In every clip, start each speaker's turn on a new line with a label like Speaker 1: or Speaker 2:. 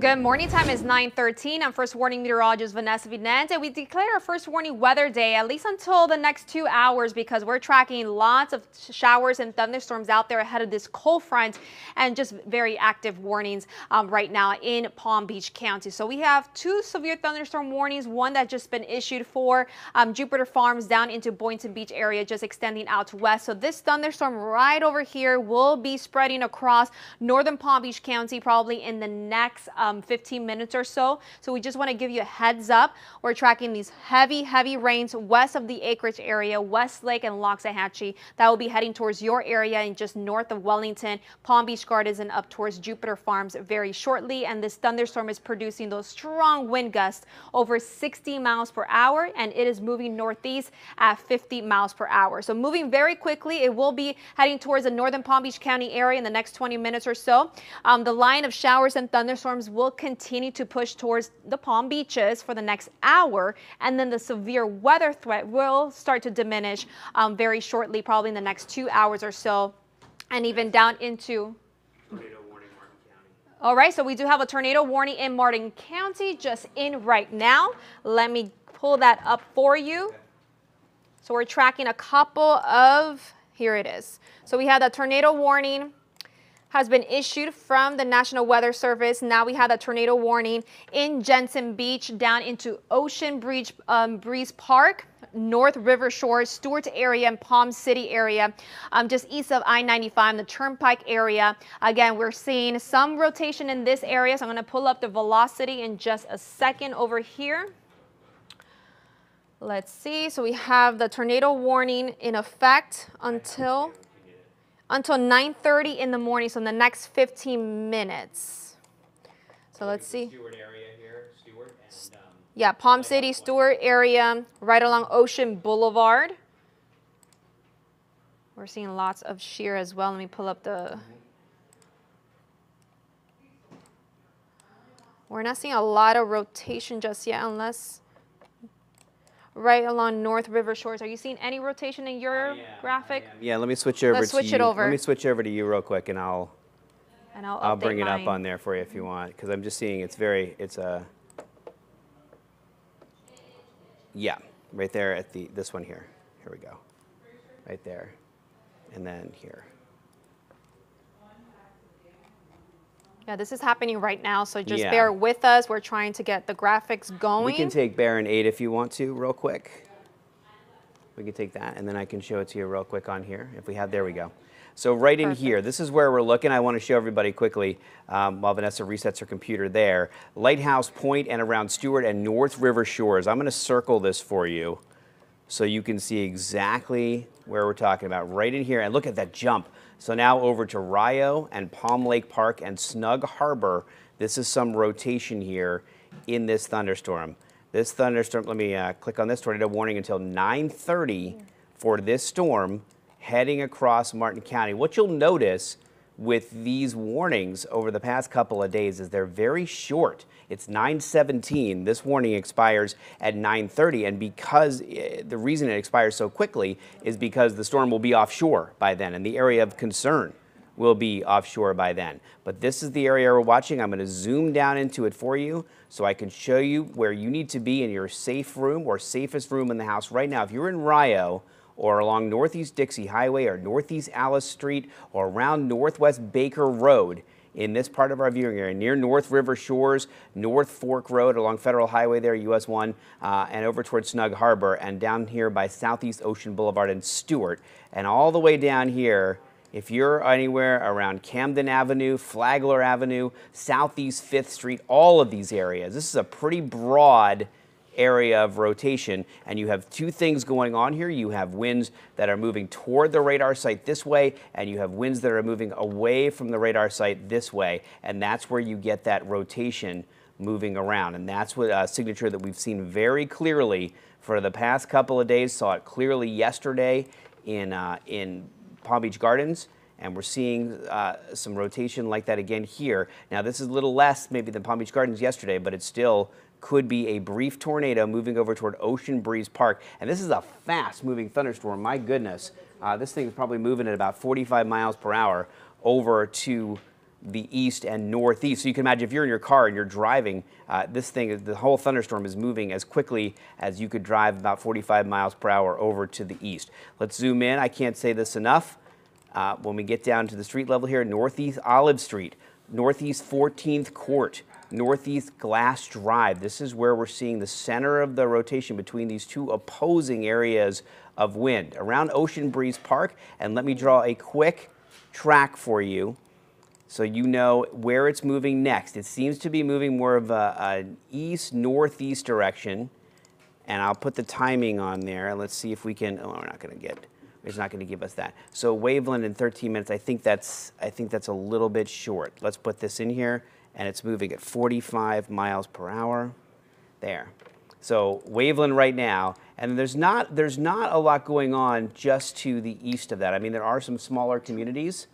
Speaker 1: Good morning. Time is 9:13. I'm first warning meteorologist Vanessa Vidente. We declared our first warning weather day, at least until the next 2 hours, because we're tracking lots of showers and thunderstorms out there ahead of this cold front and just very active warnings right now in Palm Beach County. So we have 2 severe thunderstorm warnings, one that just been issued for Jupiter Farms down into Boynton Beach area, just extending out west. So this thunderstorm right over here will be spreading across northern Palm Beach County probably in the next 15 minutes or so. So we just want to give you a heads up. We're tracking these heavy rains west of the Acreage area, Westlake and Loxahatchee. That will be heading towards your area and just north of Wellington, Palm Beach Gardens, and up towards Jupiter Farms very shortly. And this thunderstorm is producing those strong wind gusts over 60 miles per hour, and it is moving northeast at 50 miles per hour. So moving very quickly. It will be heading towards the northern Palm Beach County area in the next 20 minutes or so. The line of showers and thunderstorms will continue to push towards the Palm Beaches for the next hour, and then the severe weather threat will start to diminish very shortly, probably in the next 2 hours or so, and even down into
Speaker 2: tornado warning, Martin County.
Speaker 1: All right, so we do have a tornado warning in Martin County just in right now. Let me pull that up for you.
Speaker 2: Okay.
Speaker 1: So we're tracking a couple of, here it is. So we had a tornado warning has been issued from the National Weather Service. Now we have a tornado warning in Jensen Beach down into Ocean Breeze Park, North River Shores, Stewart area, and Palm City area, just east of I-95, the Turnpike area. Again, we're seeing some rotation in this area, so I'm going to pull up the velocity in just a second over here. Let's see. So we have the tornado warning in effect until 9:30 in the morning, so in the next 15 minutes. So let's see.
Speaker 2: Stewart area here, Stewart and
Speaker 1: yeah, Palm City, Stewart area, right along Ocean Boulevard. We're seeing lots of shear as well. Let me pull up the. We're not seeing a lot of rotation just yet, unless right along North River Shores. Are you seeing any rotation in your graphic?
Speaker 2: yeah, let me switch over
Speaker 1: Let's switch
Speaker 2: to
Speaker 1: it
Speaker 2: you.
Speaker 1: over.
Speaker 2: Let me switch over to you real quick, and I'll bring it
Speaker 1: mine
Speaker 2: up on there for you if you want, because I'm just seeing it's a yeah, right there at this one here. Here we go, right there, and then here.
Speaker 1: Yeah, this is happening right now, so just bear with us. We're trying to get the graphics going.
Speaker 2: We can take Baron 8 if you want to, real quick. We can take that, and then I can show it to you real quick on here. If we have, there we go. So right in here, this is where we're looking. I want to show everybody quickly while Vanessa resets her computer there. Lighthouse Point and around Stewart and North River Shores. I'm going to circle this for you so you can see exactly where we're talking about. Right in here, and look at that jump. So now over to Rio and Palm Lake Park and Snug Harbor. This is some rotation here in this thunderstorm. This thunderstorm, let me click on this tornado warning until 9:30 for this storm heading across Martin County. What you'll notice with these warnings over the past couple of days is they're very short. It's 9:17. This warning expires at 9:30, and because the reason it expires so quickly is because the storm will be offshore by then, and the area of concern will be offshore by then. But this is the area we're watching. I'm going to zoom down into it for you so I can show you where you need to be in your safe room or safest room in the house right now. If you're in Rio or along Northeast Dixie Highway or Northeast Alice Street or around Northwest Baker Road, in this part of our viewing area, near North River Shores, North Fork Road along Federal Highway there, US 1, and over towards Snug Harbor, and down here by Southeast Ocean Boulevard and Stewart, and all the way down here, if you're anywhere around Camden Avenue, Flagler Avenue, Southeast 5th Street, all of these areas. This is a pretty broad area of rotation, and you have 2 things going on here. You have winds that are moving toward the radar site this way, and you have winds that are moving away from the radar site this way, and that's where you get that rotation moving around, and that's what a signature that we've seen very clearly for the past couple of days. Saw it clearly yesterday in Palm Beach Gardens, and we're seeing some rotation like that again here. Now this is a little less maybe than Palm Beach Gardens yesterday, but it's still could be a brief tornado moving over toward Ocean Breeze Park. And this is a fast-moving thunderstorm. My goodness, this thing is probably moving at about 45 miles per hour over to the east and northeast. So you can imagine if you're in your car and you're driving, the whole thunderstorm is moving as quickly as you could drive about 45 miles per hour over to the east. Let's zoom in. I can't say this enough. When we get down to the street level here, Northeast Olive Street, Northeast 14th Court, Northeast Glass Drive. This is where we're seeing the center of the rotation between these two opposing areas of wind around Ocean Breeze Park. And let me draw a quick track for you so you know where it's moving next. It seems to be moving more of an east-northeast direction, and I'll put the timing on there. Let's see if we can, oh, we're not going to get, it's not going to give us that. So Waveland in 13 minutes, I think that's a little bit short. Let's put this in here, and it's moving at 45 miles per hour. There. So Waveland right now, and there's not a lot going on just to the east of that. I mean, there are some smaller communities.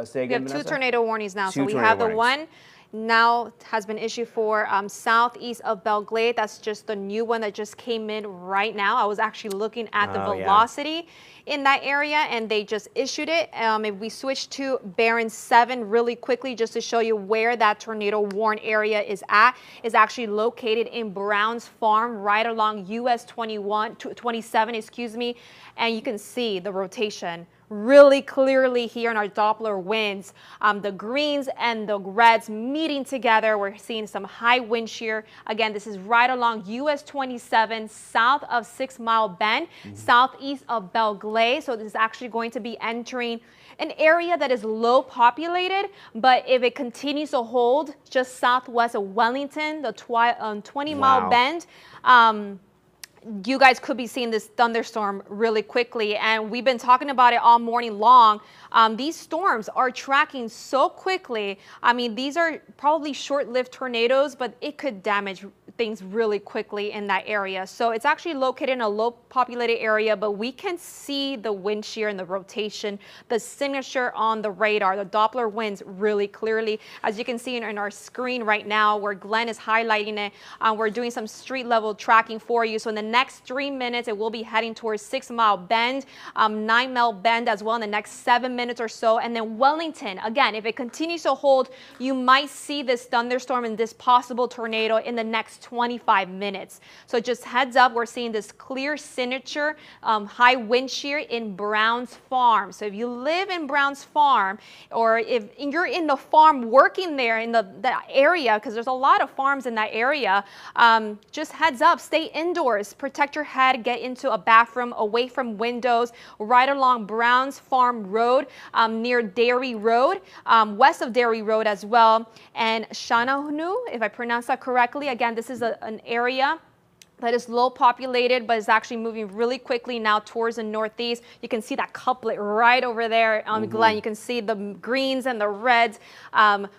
Speaker 2: Say again,
Speaker 1: we have 2 tornado warnings now. So we
Speaker 2: tornado
Speaker 1: have the
Speaker 2: warnings.
Speaker 1: one now has been issued for southeast of Belle Glade. That's just the new one that just came in right now. I was actually looking at the velocity in that area, and they just issued it. If we switch to Barron 7 really quickly, just to show you where that tornado warn area is at, is actually located in Browns Farm, right along US 27, excuse me, and you can see the rotation really clearly here in our Doppler winds. The greens and the reds meeting together. We're seeing some high wind shear. Again, this is right along US 27, south of 6 Mile Bend, southeast of Belle Glade. So this is actually going to be entering an area that is low populated, but if it continues to hold just southwest of Wellington, the 20 Mile Bend, you guys could be seeing this thunderstorm really quickly, and we've been talking about it all morning long. These storms are tracking so quickly. I mean, these are probably short-lived tornadoes, but it could damage things really quickly in that area. So it's actually located in a low-populated area, but we can see the wind shear and the rotation, the signature on the radar, the Doppler winds really clearly. As you can see in our screen right now, where Glenn is highlighting it, we're doing some street-level tracking for you. So in the next 3 minutes, it will be heading towards 6 Mile Bend, 9 Mile Bend as well in the next 7 minutes or so. And then Wellington, again, if it continues to hold, you might see this thunderstorm and this possible tornado in the next 25 minutes. So just heads up, we're seeing this clear signature high wind shear in Browns Farm. So if you live in Browns Farm, or if you're in the farm working there in the area, because there's a lot of farms in that area, just heads up, stay indoors, protect your head, get into a bathroom away from windows, right along Browns Farm Road, near Dairy Road, west of Dairy Road as well. And Shanahunu, if I pronounce that correctly, again, this is an area that is low populated, but is actually moving really quickly now towards the northeast. You can see that couplet right over there, Glenn. You can see the greens and the reds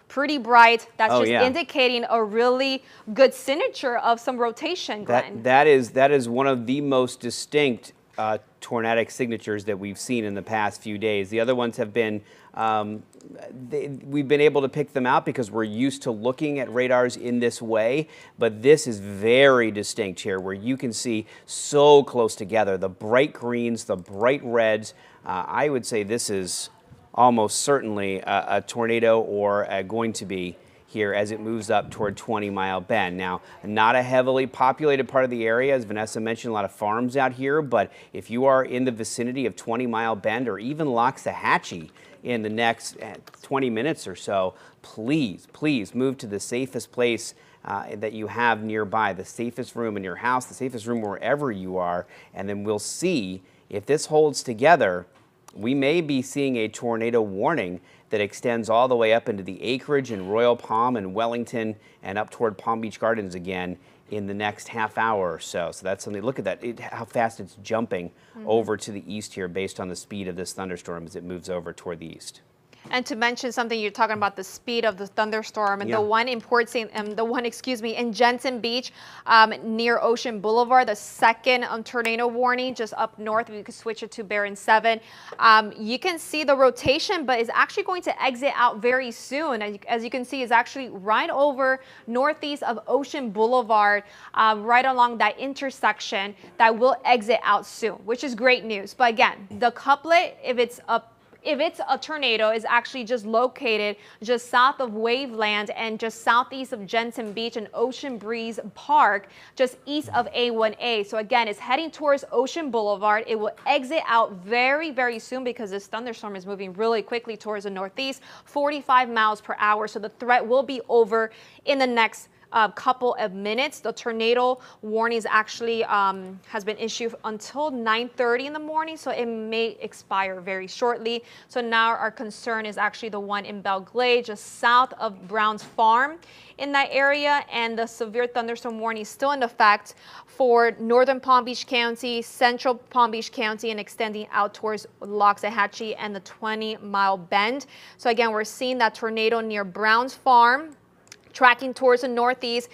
Speaker 1: pretty bright. That's indicating a really good signature of some rotation, Glenn.
Speaker 2: That is one of the most distinct tornadic signatures that we've seen in the past few days. The other ones have been, we've been able to pick them out because we're used to looking at radars in this way, but this is very distinct here, where you can see so close together, the bright greens, the bright reds. I would say this is almost certainly a tornado, or going to be here as it moves up toward 20 Mile Bend. Now, not a heavily populated part of the area, as Vanessa mentioned, a lot of farms out here, but if you are in the vicinity of 20 Mile Bend or even Loxahatchee in the next 20 minutes or so, please move to the safest place that you have nearby, the safest room in your house, the safest room wherever you are, and then we'll see if this holds together. We may be seeing a tornado warning that extends all the way up into the acreage in Royal Palm and Wellington and up toward Palm Beach Gardens again in the next half hour or so. So that's something, look at that, how fast it's jumping over to the east here based on the speed of this thunderstorm as it moves over toward the east.
Speaker 1: And to mention something, you're talking about the speed of the thunderstorm, and the one in Jensen Beach near Ocean Boulevard, the second tornado warning just up north. We could switch it to Barron 7. You can see the rotation, but it's actually going to exit out very soon. As you can see, it's actually right over northeast of Ocean Boulevard, right along that intersection that will exit out soon, which is great news. But again, the couplet, if it's up if it's a tornado, is actually just located just south of Waveland and just southeast of Jensen Beach and Ocean Breeze Park, just east of A1A. So again, it's heading towards Ocean Boulevard. It will exit out very, very soon because this thunderstorm is moving really quickly towards the northeast, 45 miles per hour. So the threat will be over in the next couple of minutes. The tornado warning actually has been issued until 9:30 in the morning, so it may expire very shortly. So now our concern is actually the one in Belle Glade, just south of Brown's Farm in that area, and the severe thunderstorm warning is still in effect for northern Palm Beach County, central Palm Beach County, and extending out towards Loxahatchee and the 20-mile bend. So again, we're seeing that tornado near Brown's Farm, tracking towards the northeast.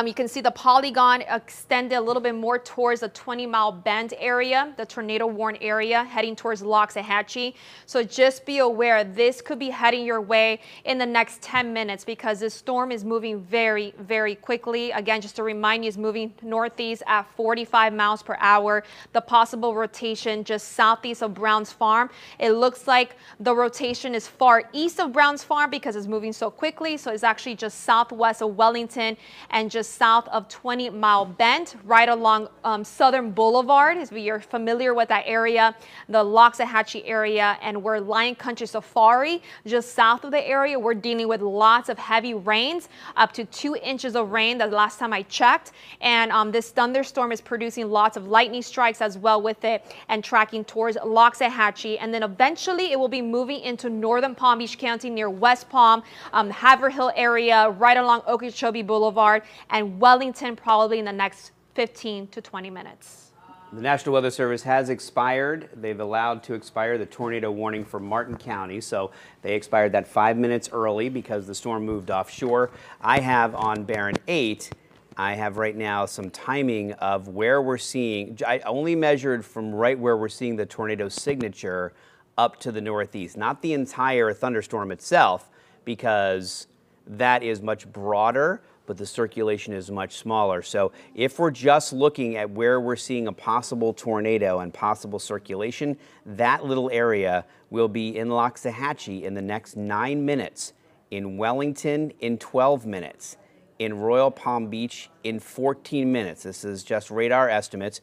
Speaker 1: You can see the polygon extended a little bit more towards the 20-mile bend area, the tornado warn area, heading towards Loxahatchee. So just be aware, this could be heading your way in the next 10 minutes because this storm is moving very, very quickly. Again, just to remind you, it's moving northeast at 45 miles per hour. The possible rotation just southeast of Brown's Farm. It looks like the rotation is far east of Brown's Farm because it's moving so quickly. So it's actually just southwest of Wellington and just south of 20-mile bend, right along Southern Boulevard. If you're familiar with that area, the Loxahatchee area, and we're Lion Country Safari, just south of the area, we're dealing with lots of heavy rains, up to 2 inches of rain the last time I checked. And this thunderstorm is producing lots of lightning strikes as well with it and tracking towards Loxahatchee. And then eventually it will be moving into northern Palm Beach County near West Palm, Haverhill area, right along Okeechobee Boulevard, and Wellington probably in the next 15 to 20 minutes.
Speaker 2: The National Weather Service has expired. They've allowed to expire the tornado warning for Martin County. So they expired that 5 minutes early because the storm moved offshore. I have on Barron 8, I have right now some timing of where we're seeing. I only measured from right where we're seeing the tornado signature up to the northeast, not the entire thunderstorm itself, because that is much broader, but the circulation is much smaller. So if we're just looking at where we're seeing a possible tornado and possible circulation, that little area will be in Loxahatchee in the next 9 minutes, in Wellington in 12 minutes, in Royal Palm Beach in 14 minutes. This is just radar estimates.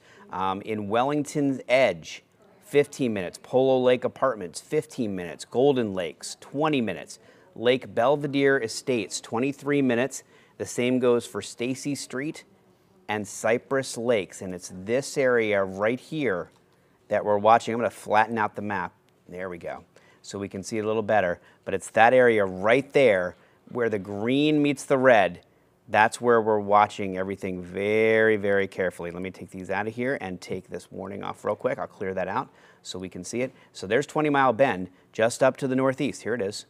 Speaker 2: In Wellington's Edge, 15 minutes. Polo Lake Apartments, 15 minutes. Golden Lakes, 20 minutes. Lake Belvedere Estates, 23 minutes. The same goes for Stacy Street and Cypress Lakes. And it's this area right here that we're watching. I'm going to flatten out the map. There we go. So we can see it a little better. But it's that area right there where the green meets the red. That's where we're watching everything very, very carefully. Let me take these out of here and take this warning off real quick. I'll clear that out so we can see it. So there's 20-mile bend just up to the northeast. Here it is.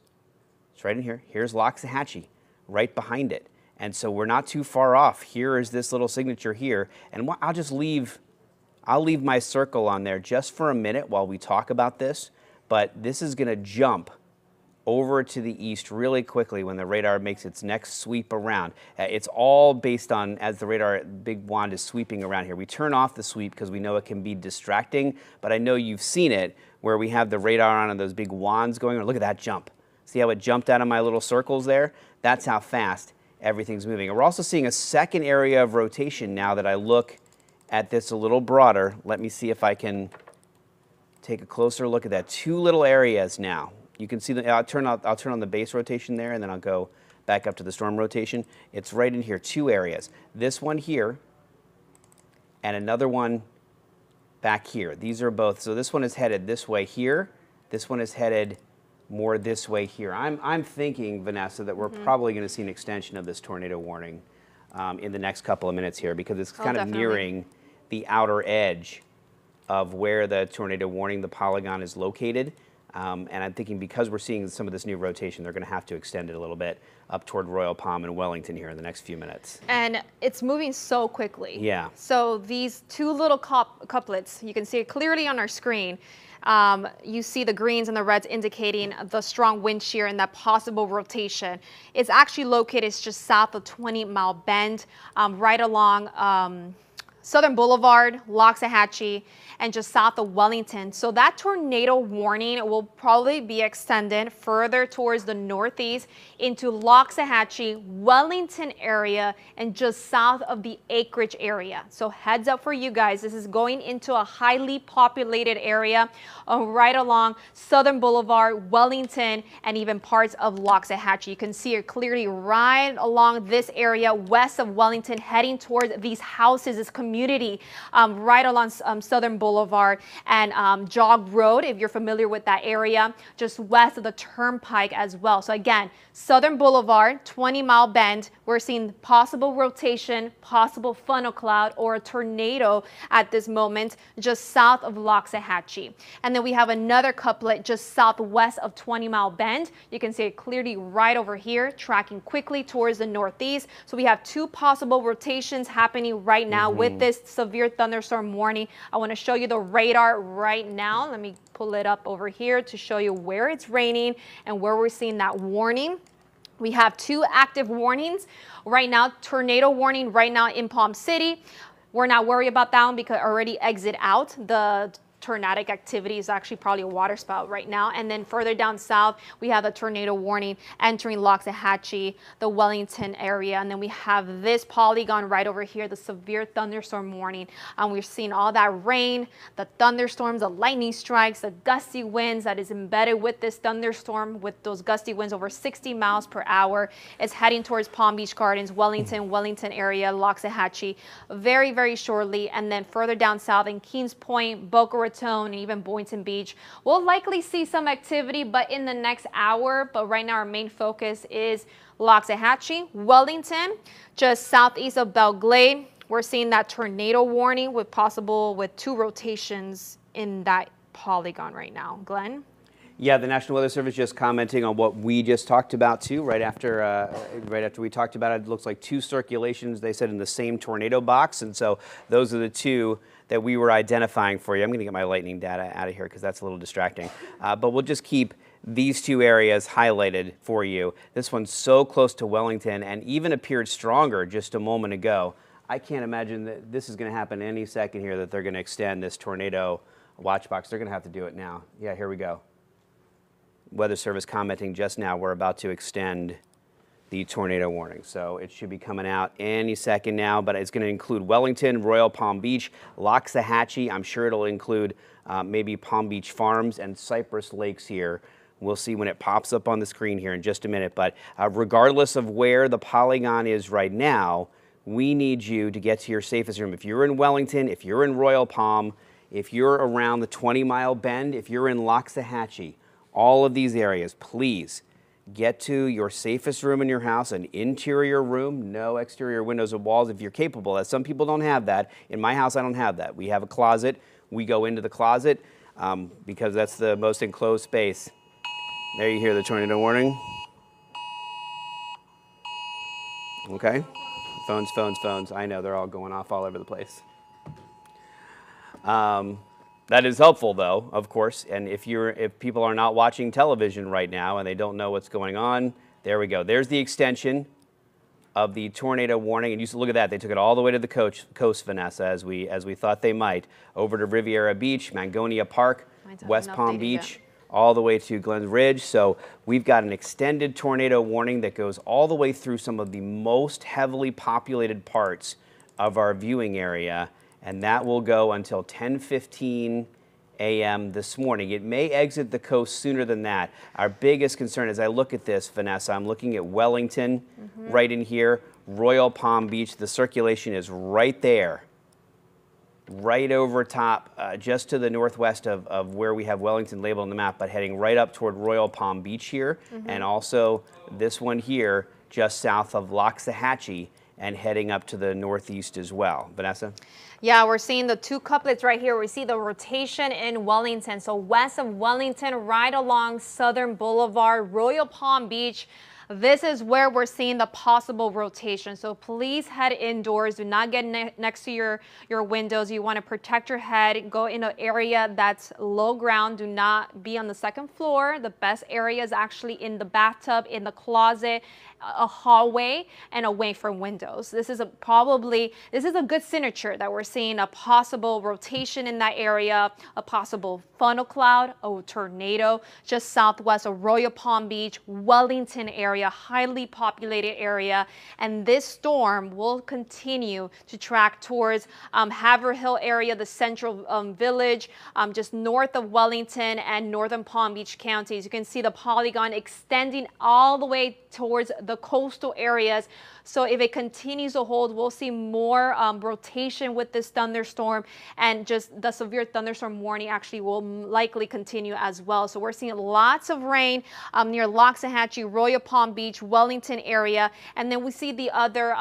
Speaker 2: It's right in here. Here's Loxahatchee right behind it. And so we're not too far off. Here is this little signature here. And I'll leave my circle on there just for a minute while we talk about this. But this is going to jump over to the east really quickly when the radar makes its next sweep around. It's all based on as the radar big wand is sweeping around here. We turn off the sweep because we know it can be distracting, but I know you've seen it where we have the radar on and those big wands going on. Look at that jump. See how it jumped out of my little circles there? That's how fast everything's moving. And we're also seeing a second area of rotation now that I look at this a little broader. Let me see if I can take a closer look at that. Two little areas now. You can see I'll turn on the base rotation there, and then I'll go back up to the storm rotation. It's right in here, two areas. This one here and another one back here. These are both, so this one is headed this way here. This one is headed more this way here. I'm thinking, Vanessa, that we're probably going to see an extension of this tornado warning in the next couple of minutes here because it's kind of nearing the outer edge of where the tornado warning, the polygon, is located. And I'm thinking because we're seeing some of this new rotation, they're going to have to extend it a little bit up toward Royal Palm and Wellington here in the next few minutes.
Speaker 1: And it's moving so quickly.
Speaker 2: Yeah.
Speaker 1: So these two little couplets, you can see it clearly on our screen. You see the greens and the reds indicating the strong wind shear and that possible rotation. It's actually located just south of 20-mile bend, right along Southern Boulevard, Loxahatchee, and just south of Wellington. So that tornado warning will probably be extended further towards the northeast into Loxahatchee, Wellington area, and just south of the Acreage area. So heads up for you guys, this is going into a highly populated area right along Southern Boulevard, Wellington, and even parts of Loxahatchee. You can see it clearly right along this area west of Wellington, heading towards these houses, this community right along Southern Boulevard and Jog Road, if you're familiar with that area, just west of the Turnpike as well. So again, Southern Boulevard, 20-mile bend, we're seeing possible rotation, possible funnel cloud, or a tornado at this moment just south of Loxahatchee. And then we have another couplet just southwest of 20-mile bend. You can see it clearly right over here, tracking quickly towards the northeast. So we have two possible rotations happening right now with this severe thunderstorm warning. I want to show you the radar right now. Let me pull it up over here to show you where it's raining and where we're seeing that warning. We have two active warnings right now. Tornado warning right now in Palm City. We're not worried about that one because already exit out. The tornadic activity is actually probably a water spout right now. And then further down south, we have a tornado warning entering Loxahatchee, the Wellington area. And then we have this polygon right over here, the severe thunderstorm warning. And we're seeing all that rain, the thunderstorms, the lightning strikes, the gusty winds that is embedded with this thunderstorm, with those gusty winds over 60 miles per hour. It's heading towards Palm Beach Gardens, Wellington area, Loxahatchee very, very shortly. And then further down south in Kings Point, Boca Raton, and even Boynton Beach. We'll likely see some activity, but in the next hour. But right now, our main focus is Loxahatchee, Wellington, just southeast of Belle Glade. We're seeing that tornado warning with two rotations in that polygon right now. Glenn?
Speaker 2: Yeah, the National Weather Service just commenting on what we just talked about too. Right after we talked about it, it looks like two circulations, they said, in the same tornado box. And so those are the two that we were identifying for you. I'm going to get my lightning data out of here because that's a little distracting. But we'll just keep these two areas highlighted for you. This one's so close to Wellington and even appeared stronger just a moment ago. I can't imagine that this is going to happen any second here, that they're going to extend this tornado watch box. They're going to have to do it now. Yeah, here we go. Weather Service commenting just now, we're about to extend the tornado warning. So it should be coming out any second now, but it's going to include Wellington, Royal Palm Beach, Loxahatchee. I'm sure it'll include maybe Palm Beach Farms and Cypress Lakes here. We'll see when it pops up on the screen here in just a minute. But regardless of where the polygon is right now, we need you to get to your safest room. If you're in Wellington, if you're in Royal Palm, if you're around the 20-mile bend, if you're in Loxahatchee, all of these areas, please get to your safest room in your house, an interior room, no exterior windows or walls if you're capable. As some people don't have that. In my house, I don't have that. We have a closet. We go into the closet because that's the most enclosed space. There you hear the tornado warning. Okay. Phones, phones, phones. I know they're all going off all over the place. That is helpful, though, of course. And if people are not watching television right now and they don't know what's going on, there we go. There's the extension of the tornado warning. And you look at that. They took it all the way to the coast, Vanessa, as we thought they might, over to Riviera Beach, Mangonia Park, West Palm Beach, all the way to Glen Ridge. So we've got an extended tornado warning that goes all the way through some of the most heavily populated parts of our viewing area. And that will go until 10:15 a.m. this morning. It may exit the coast sooner than that. Our biggest concern, as I look at this, Vanessa, I'm looking at Wellington right in here, Royal Palm Beach. The circulation is right there, right over top, just to the northwest of where we have Wellington labeled on the map, but heading right up toward Royal Palm Beach here, and also this one here, just south of Loxahatchee, and heading up to the northeast as well. Vanessa?
Speaker 1: Yeah, we're seeing the two couplets right here. We see the rotation in Wellington. So west of Wellington, right along Southern Boulevard, Royal Palm Beach. This is where we're seeing the possible rotation. So please head indoors. Do not get next to your windows. You want to protect your head. Go in an area that's low ground. Do not be on the second floor. The best area is actually in the bathtub, in the closet, a hallway, and away from windows. This is a good signature that we're seeing a possible rotation in that area, a possible funnel cloud, a tornado just southwest of Royal Palm Beach, Wellington area, highly populated area. And this storm will continue to track towards Haverhill area, the central village, just north of Wellington and northern Palm Beach counties. You can see the polygon extending all the way towards the coastal areas. So if it continues to hold, we'll see more rotation with this thunderstorm, and just the severe thunderstorm warning actually will likely continue as well. So we're seeing lots of rain near Loxahatchee, Royal Palm Beach, Wellington area, and then we see the other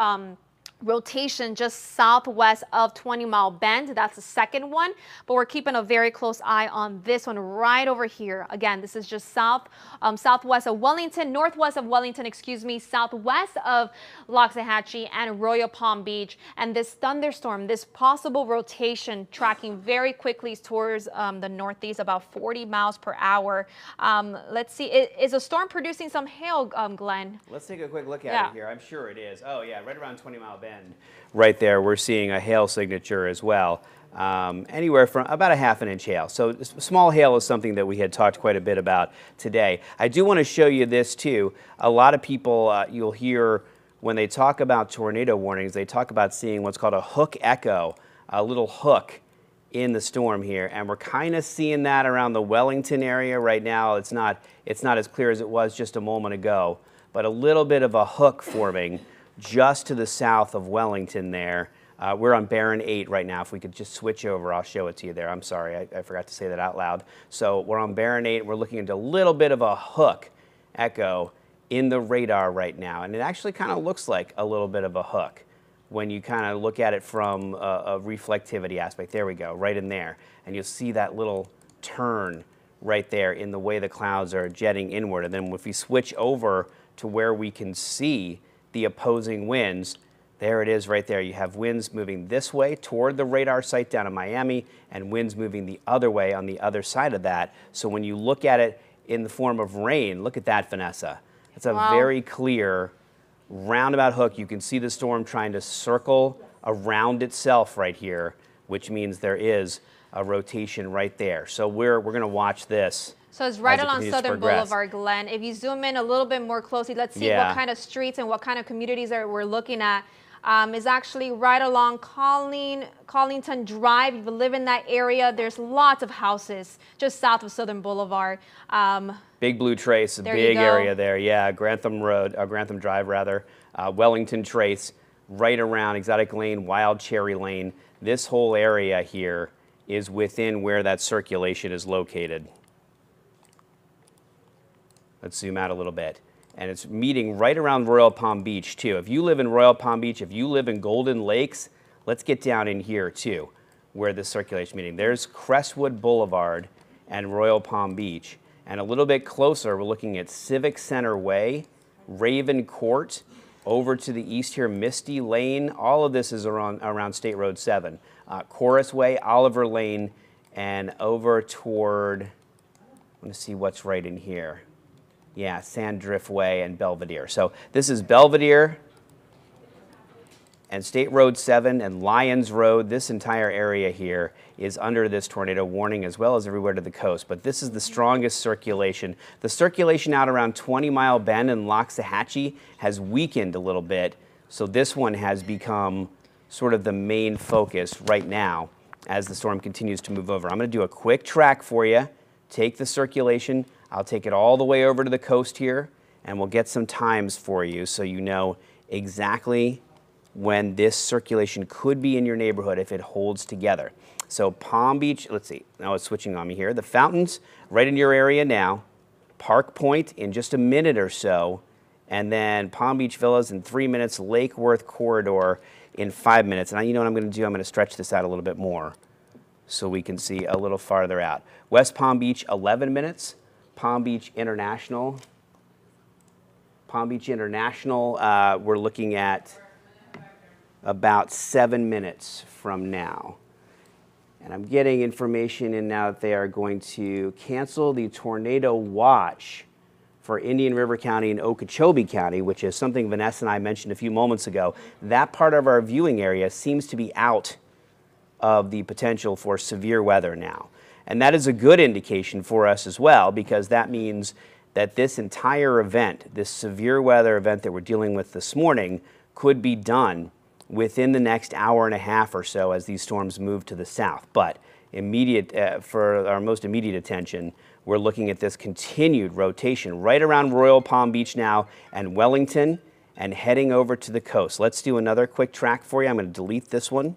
Speaker 1: rotation just southwest of 20 Mile Bend. That's the second one, but we're keeping a very close eye on this one right over here. Again, this is just southwest of Wellington, northwest of Wellington, excuse me, southwest of Loxahatchee and Royal Palm Beach. And this thunderstorm, this possible rotation tracking very quickly towards the northeast, about 40 miles per hour. Let's see, is a storm producing some hail, Glenn?
Speaker 2: Let's take a quick look at it here. I'm sure it is. Oh yeah, right around 20 Mile Bend. Right there, we're seeing a hail signature as well. Anywhere from about a ½ inch hail. So small hail is something that we had talked quite a bit about today. I do want to show you this too. A lot of people, you'll hear when they talk about tornado warnings, they talk about seeing what's called a hook echo, a little hook in the storm here. And we're kind of seeing that around the Wellington area right now. It's not as clear as it was just a moment ago, but a little bit of a hook forming just to the south of Wellington there. We're on Barron 8 right now. If we could just switch over, I'll show it to you there. I'm sorry, I forgot to say that out loud. So we're on Barron 8. We're looking at a little bit of a hook echo in the radar right now. And it actually kind of looks like a little bit of a hook when you kind of look at it from a reflectivity aspect. There we go, right in there. And you'll see that little turn right there in the way the clouds are jetting inward. And then if we switch over to where we can see the opposing winds, there it is right there. You have winds moving this way toward the radar site down in Miami and winds moving the other way on the other side of that. So when you look at it in the form of rain, look at that, Vanessa. It's a very clear roundabout hook. You can see the storm trying to circle around itself right here, which means there is a rotation right there. So we're going to watch this.
Speaker 1: So it's right along Southern Boulevard, Glenn. If you zoom in a little bit more closely, let's see what kind of streets and what kind of communities that we're looking at. Is actually right along Collington Drive. If you live in that area, there's lots of houses just south of Southern Boulevard.
Speaker 2: Big Blue Trace, a big area there. Yeah, Grantham Road, Grantham Drive rather. Wellington Trace, right around Exotic Lane, Wild Cherry Lane. This whole area here is within where that circulation is located. Let's zoom out a little bit. And it's meeting right around Royal Palm Beach too. If you live in Royal Palm Beach, if you live in Golden Lakes, let's get down in here too, where the circulation meeting. There's Crestwood Boulevard and Royal Palm Beach. And a little bit closer, we're looking at Civic Center Way, Raven Court, over to the east here, Misty Lane. All of this is around State Road 7. Chorus Way, Oliver Lane, and over toward, I want to see what's right in here. Yeah, Sandrift Way and Belvedere. So this is Belvedere and State Road 7 and Lyons Road. This entire area here is under this tornado warning, as well as everywhere to the coast. But this is the strongest circulation. The circulation out around 20 Mile Bend and Loxahatchee has weakened a little bit. So this one has become sort of the main focus right now as the storm continues to move over. I'm going to do a quick track for you. Take the circulation. I'll take it all the way over to the coast here, and we'll get some times for you so you know exactly when this circulation could be in your neighborhood if it holds together. So Palm Beach, let's see, now it's switching on me here. The Fountains, right in your area now. Park Point in just a minute or so, and then Palm Beach Villas in 3 minutes, Lake Worth Corridor in 5 minutes. And you know what I'm going to do? I'm going to stretch this out a little bit more so we can see a little farther out. West Palm Beach, 11 minutes. Palm Beach International, Palm Beach International, we're looking at about 7 minutes from now. And I'm getting information in now that they are going to cancel the tornado watch for Indian River County and Okeechobee County, which is something Vanessa and I mentioned a few moments ago. That part of our viewing area seems to be out of the potential for severe weather now. And that is a good indication for us as well, because that means that this entire event, this severe weather event that we're dealing with this morning, could be done within the next hour and a half or so as these storms move to the south. But for our most immediate attention, we're looking at this continued rotation right around Royal Palm Beach now and Wellington and heading over to the coast. Let's do another quick track for you. I'm going to delete this one.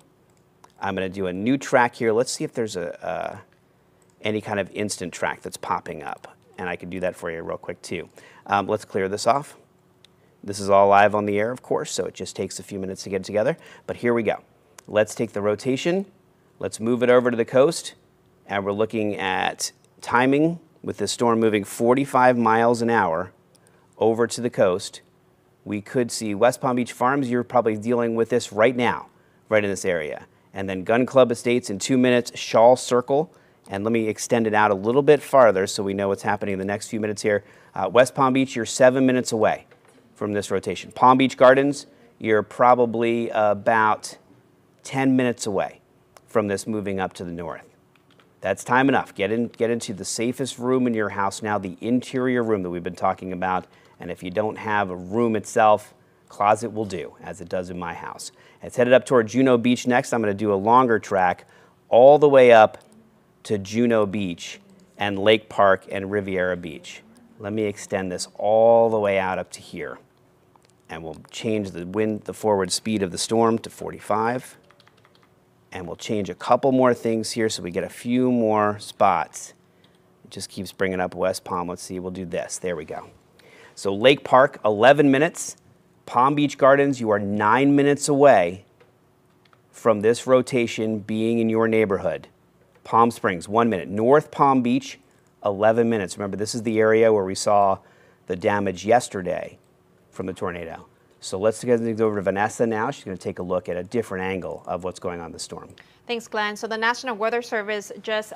Speaker 2: I'm going to do a new track here. Let's see if there's any kind of instant track that's popping up. And I can do that for you real quick too. Let's clear this off. This is all live on the air, of course, so it just takes a few minutes to get it together. But here we go. Let's take the rotation. Let's move it over to the coast. And we're looking at timing with the storm moving 45 miles an hour over to the coast. We could see West Palm Beach Farms. You're probably dealing with this right now, right in this area. And then Gun Club Estates in 2 minutes, Shaw Circle. And let me extend it out a little bit farther so we know what's happening in the next few minutes here. West Palm Beach, you're 7 minutes away from this rotation. Palm Beach Gardens, you're probably about 10 minutes away from this moving up to the north. That's time enough. Get into the safest room in your house now, the interior room that we've been talking about. And if you don't have a room itself, closet will do, as it does in my house. It's headed up toward Juno Beach next. I'm going to do a longer track all the way up to Juno Beach and Lake Park and Riviera Beach. Let me extend this all the way out up to here. And we'll change the forward speed of the storm to 45. And we'll change a couple more things here so we get a few more spots. It just keeps bringing up West Palm. Let's see, we'll do this. There we go. So Lake Park, 11 minutes. Palm Beach Gardens, you are 9 minutes away from this rotation being in your neighborhood. Palm Springs, 1 minute. North Palm Beach, 11 minutes. Remember, this is the area where we saw the damage yesterday from the tornado. So let's get over to Vanessa now. She's going to take a look at a different angle of what's going on in the storm.
Speaker 1: Thanks, Glenn. So the National Weather Service just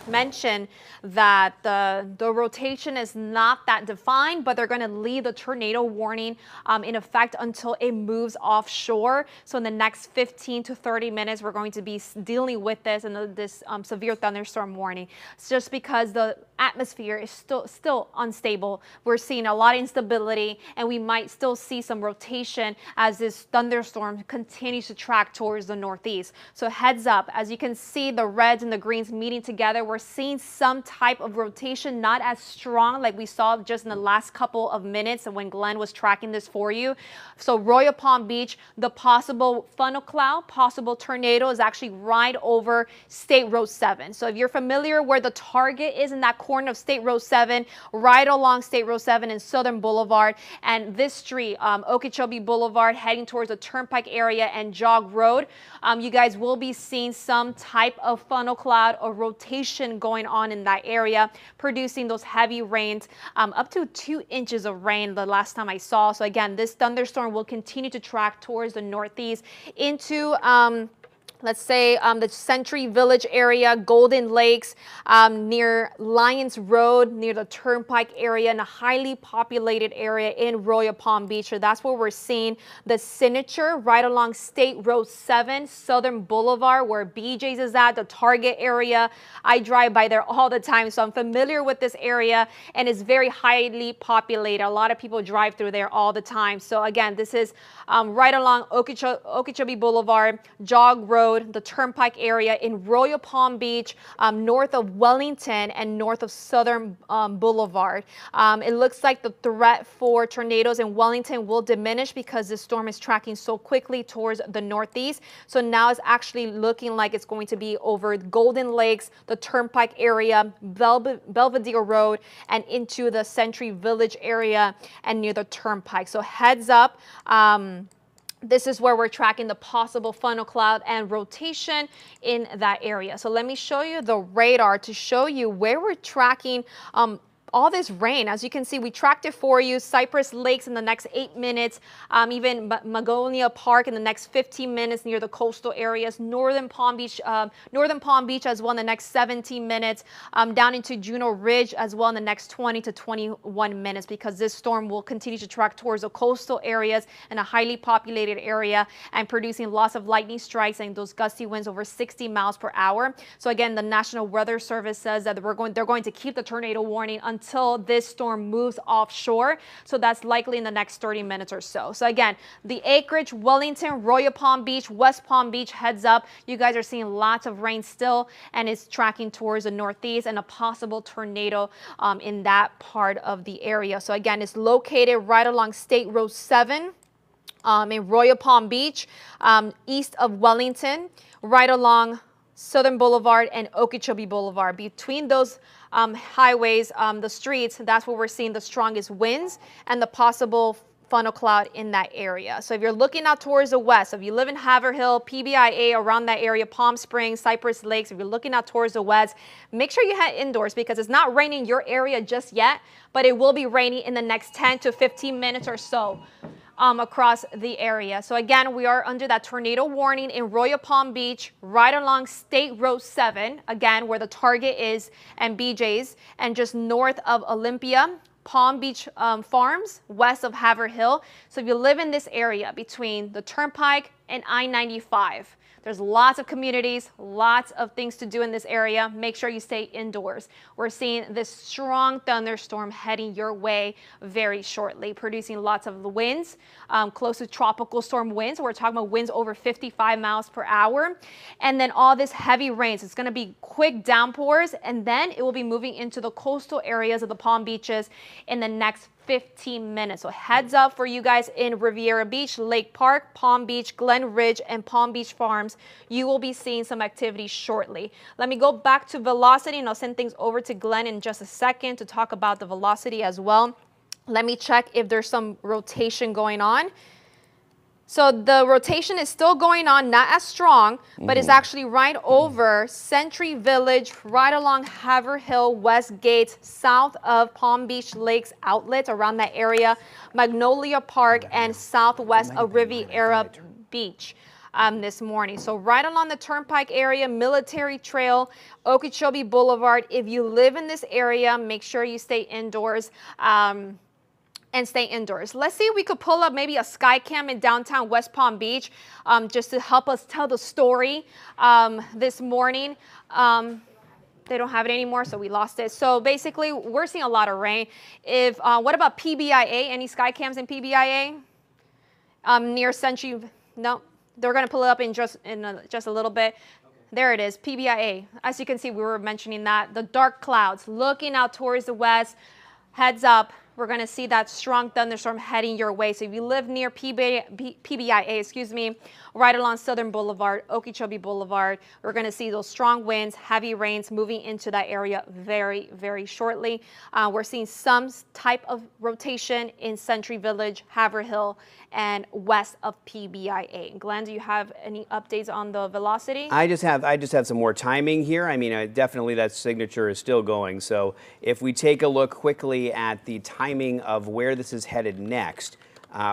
Speaker 1: mentioned that the rotation is not that defined, but they're going to leave the tornado warning in effect until it moves offshore. So in the next 15 to 30 minutes, we're going to be dealing with this and this severe thunderstorm warning. It's just because the atmosphere is still unstable. We're seeing a lot of instability, and we might still see some rotation as this thunderstorm continues to track towards the northeast. So heads up, as you can see the reds and the greens meeting together, we're seeing some type of rotation, not as strong like we saw just in the last couple of minutes when Glenn was tracking this for you. So Royal Palm Beach, the possible funnel cloud, possible tornado is actually right over State Road 7. So if you're familiar where the target is in that corner of State Road 7, right along State Road 7 and Southern Boulevard, and this street, Okeechobee Boulevard, heading towards the Turnpike area and Jog Road, you guys will be seeing some type of funnel cloud or rotation going on in that area, producing those heavy rains, up to 2 inches of rain the last time I saw. So again, this thunderstorm will continue to track towards the northeast into let's say the Century Village area, Golden Lakes, near Lyons Road, near the Turnpike area, in a highly populated area in Royal Palm Beach. So that's where we're seeing the signature right along State Road 7, Southern Boulevard, where BJ's is at, the Target area. I drive by there all the time, so I'm familiar with this area, and it's very highly populated. A lot of people drive through there all the time. So again, this is right along Okeechobee Boulevard, Jog Road, the Turnpike area in Royal Palm Beach, north of Wellington and north of Southern Boulevard. It looks like the threat for tornadoes in Wellington will diminish because the storm is tracking so quickly towards the northeast. So now it's actually looking like it's going to be over Golden Lakes, the Turnpike area, Belvedere Road, and into the Century Village area and near the Turnpike. So heads up. This is where we're tracking the possible funnel cloud and rotation in that area. So let me show you the radar to show you where we're tracking all this rain. As you can see, we tracked it for you. Cypress Lakes in the next 8 minutes, even Magonia Park in the next 15 minutes near the coastal areas, Northern Palm Beach as well in the next 17 minutes, down into Juno Ridge as well in the next 20 to 21 minutes, because this storm will continue to track towards the coastal areas and a highly populated area and producing lots of lightning strikes and those gusty winds over 60 miles per hour. So again, the National Weather Service says that they're going to keep the tornado warning until this storm moves offshore. So that's likely in the next 30 minutes or so. So again, the Acreage, Wellington, Royal Palm Beach, West Palm Beach, heads up. You guys are seeing lots of rain still, and it's tracking towards the northeast and a possible tornado in that part of the area. So again, it's located right along State Road 7 in Royal Palm Beach, east of Wellington, right along Southern Boulevard and Okeechobee Boulevard. Between those highways, the streets, that's where we're seeing the strongest winds and the possible funnel cloud in that area. So if you're looking out towards the west, if you live in Haverhill, PBIA, around that area, Palm Springs, Cypress Lakes, if you're looking out towards the west, make sure you head indoors, because it's not raining in your area just yet, but it will be raining in the next 10 to 15 minutes or so across the area. So again, we are under that tornado warning in Royal Palm Beach, right along State Road 7, again, where the Target is and BJ's, and just north of Olympia, Palm Beach Farms, west of Haverhill. So if you live in this area between the Turnpike and I-95, there's lots of communities, lots of things to do in this area. Make sure you stay indoors. We're seeing this strong thunderstorm heading your way very shortly, producing lots of winds, close to tropical storm winds. We're talking about winds over 55 miles per hour. And then all this heavy rains. It's going to be quick downpours, and then it will be moving into the coastal areas of the Palm Beaches in the next 15 minutes. So heads up for you guys in Riviera Beach, Lake Park, Palm Beach, Glen Ridge, and Palm Beach Farms. You will be seeing some activity shortly. Let me go back to velocity, and I'll send things over to Glenn in just a second to talk about the velocity as well. Let me check if there's some rotation going on. So the rotation is still going on, not as strong, but it's actually right over Century Village, right along Haverhill, Westgate, south of Palm Beach Lakes outlets, around that area, Magnolia Park, and southwest of Riviera Beach this morning. So right along the Turnpike area, Military Trail, Okeechobee Boulevard. If you live in this area, make sure you stay indoors. And stay indoors. Let's see if we could pull up maybe a sky cam in downtown West Palm Beach just to help us tell the story this morning. They don't have it anymore, so we lost it. So basically, we're seeing a lot of rain. What about PBIA? Any sky cams in PBIA? Near Century? No, they're going to pull it up in just a little bit. There it is, PBIA. As you can see, we were mentioning that. The dark clouds looking out towards the west. Heads up. We're going to see that strong thunderstorm heading your way. So if you live near PBIA, right along Southern Boulevard, Okeechobee Boulevard, we're going to see those strong winds, heavy rains moving into that area very, very shortly. We're seeing some type of rotation in Century Village, Haverhill, and west of PBIA. Glenn, do you have any updates on the velocity?
Speaker 2: I just have some more timing here. I mean, definitely that signature is still going. So if we take a look quickly at the timing of where this is headed next,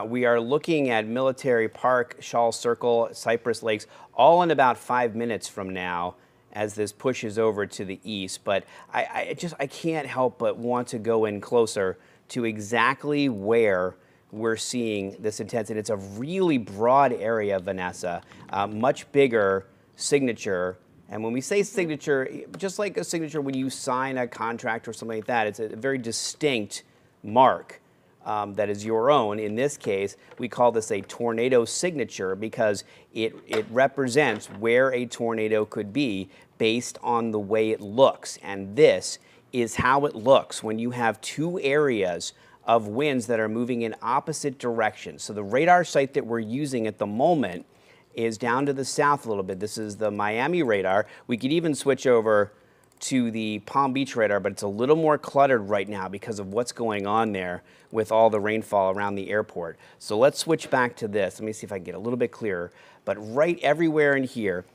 Speaker 2: we are looking at Military Park, Shaw Circle, Cypress Lakes, all in about 5 minutes from now as this pushes over to the east. But I can't help but want to go in closer to exactly where we're seeing this intensity. It's a really broad area, Vanessa, much bigger signature. And when we say signature, just like a signature when you sign a contract or something like that, it's a very distinct mark that is your own. In this case, we call this a tornado signature because it represents where a tornado could be based on the way it looks. And this is how it looks when you have two areas of winds that are moving in opposite directions. So the radar site that we're using at the moment is down to the south a little bit. This is the Miami radar. We could even switch over to the Palm Beach radar, but it's a little more cluttered right now because of what's going on there with all the rainfall around the airport. So let's switch back to this. Let me see if I can get a little bit clearer. But right everywhere in here,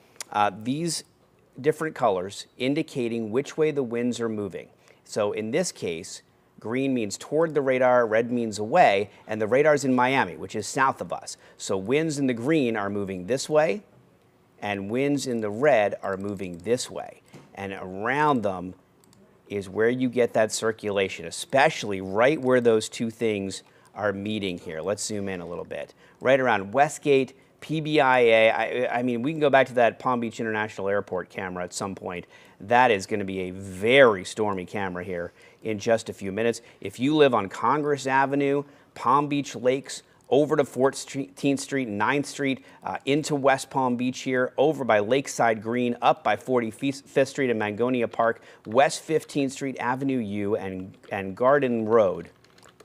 Speaker 2: these different colors indicating which way the winds are moving. So in this case, Green means toward the radar, red means away, and the radar's in Miami, which is south of us. So winds in the green are moving this way, and winds in the red are moving this way. And around them is where you get that circulation, especially right where those two things are meeting here. Let's zoom in a little bit. Right around Westgate, PBIA. I mean, we can go back to that Palm Beach International Airport camera at some point. That is going to be a very stormy camera here in just a few minutes. If you live on Congress Avenue, Palm Beach Lakes, over to 14th Street and 9th Street, into West Palm Beach here, over by Lakeside Green, up by 45th Street and Mangonia Park, West 15th Street, Avenue U, and Garden Road,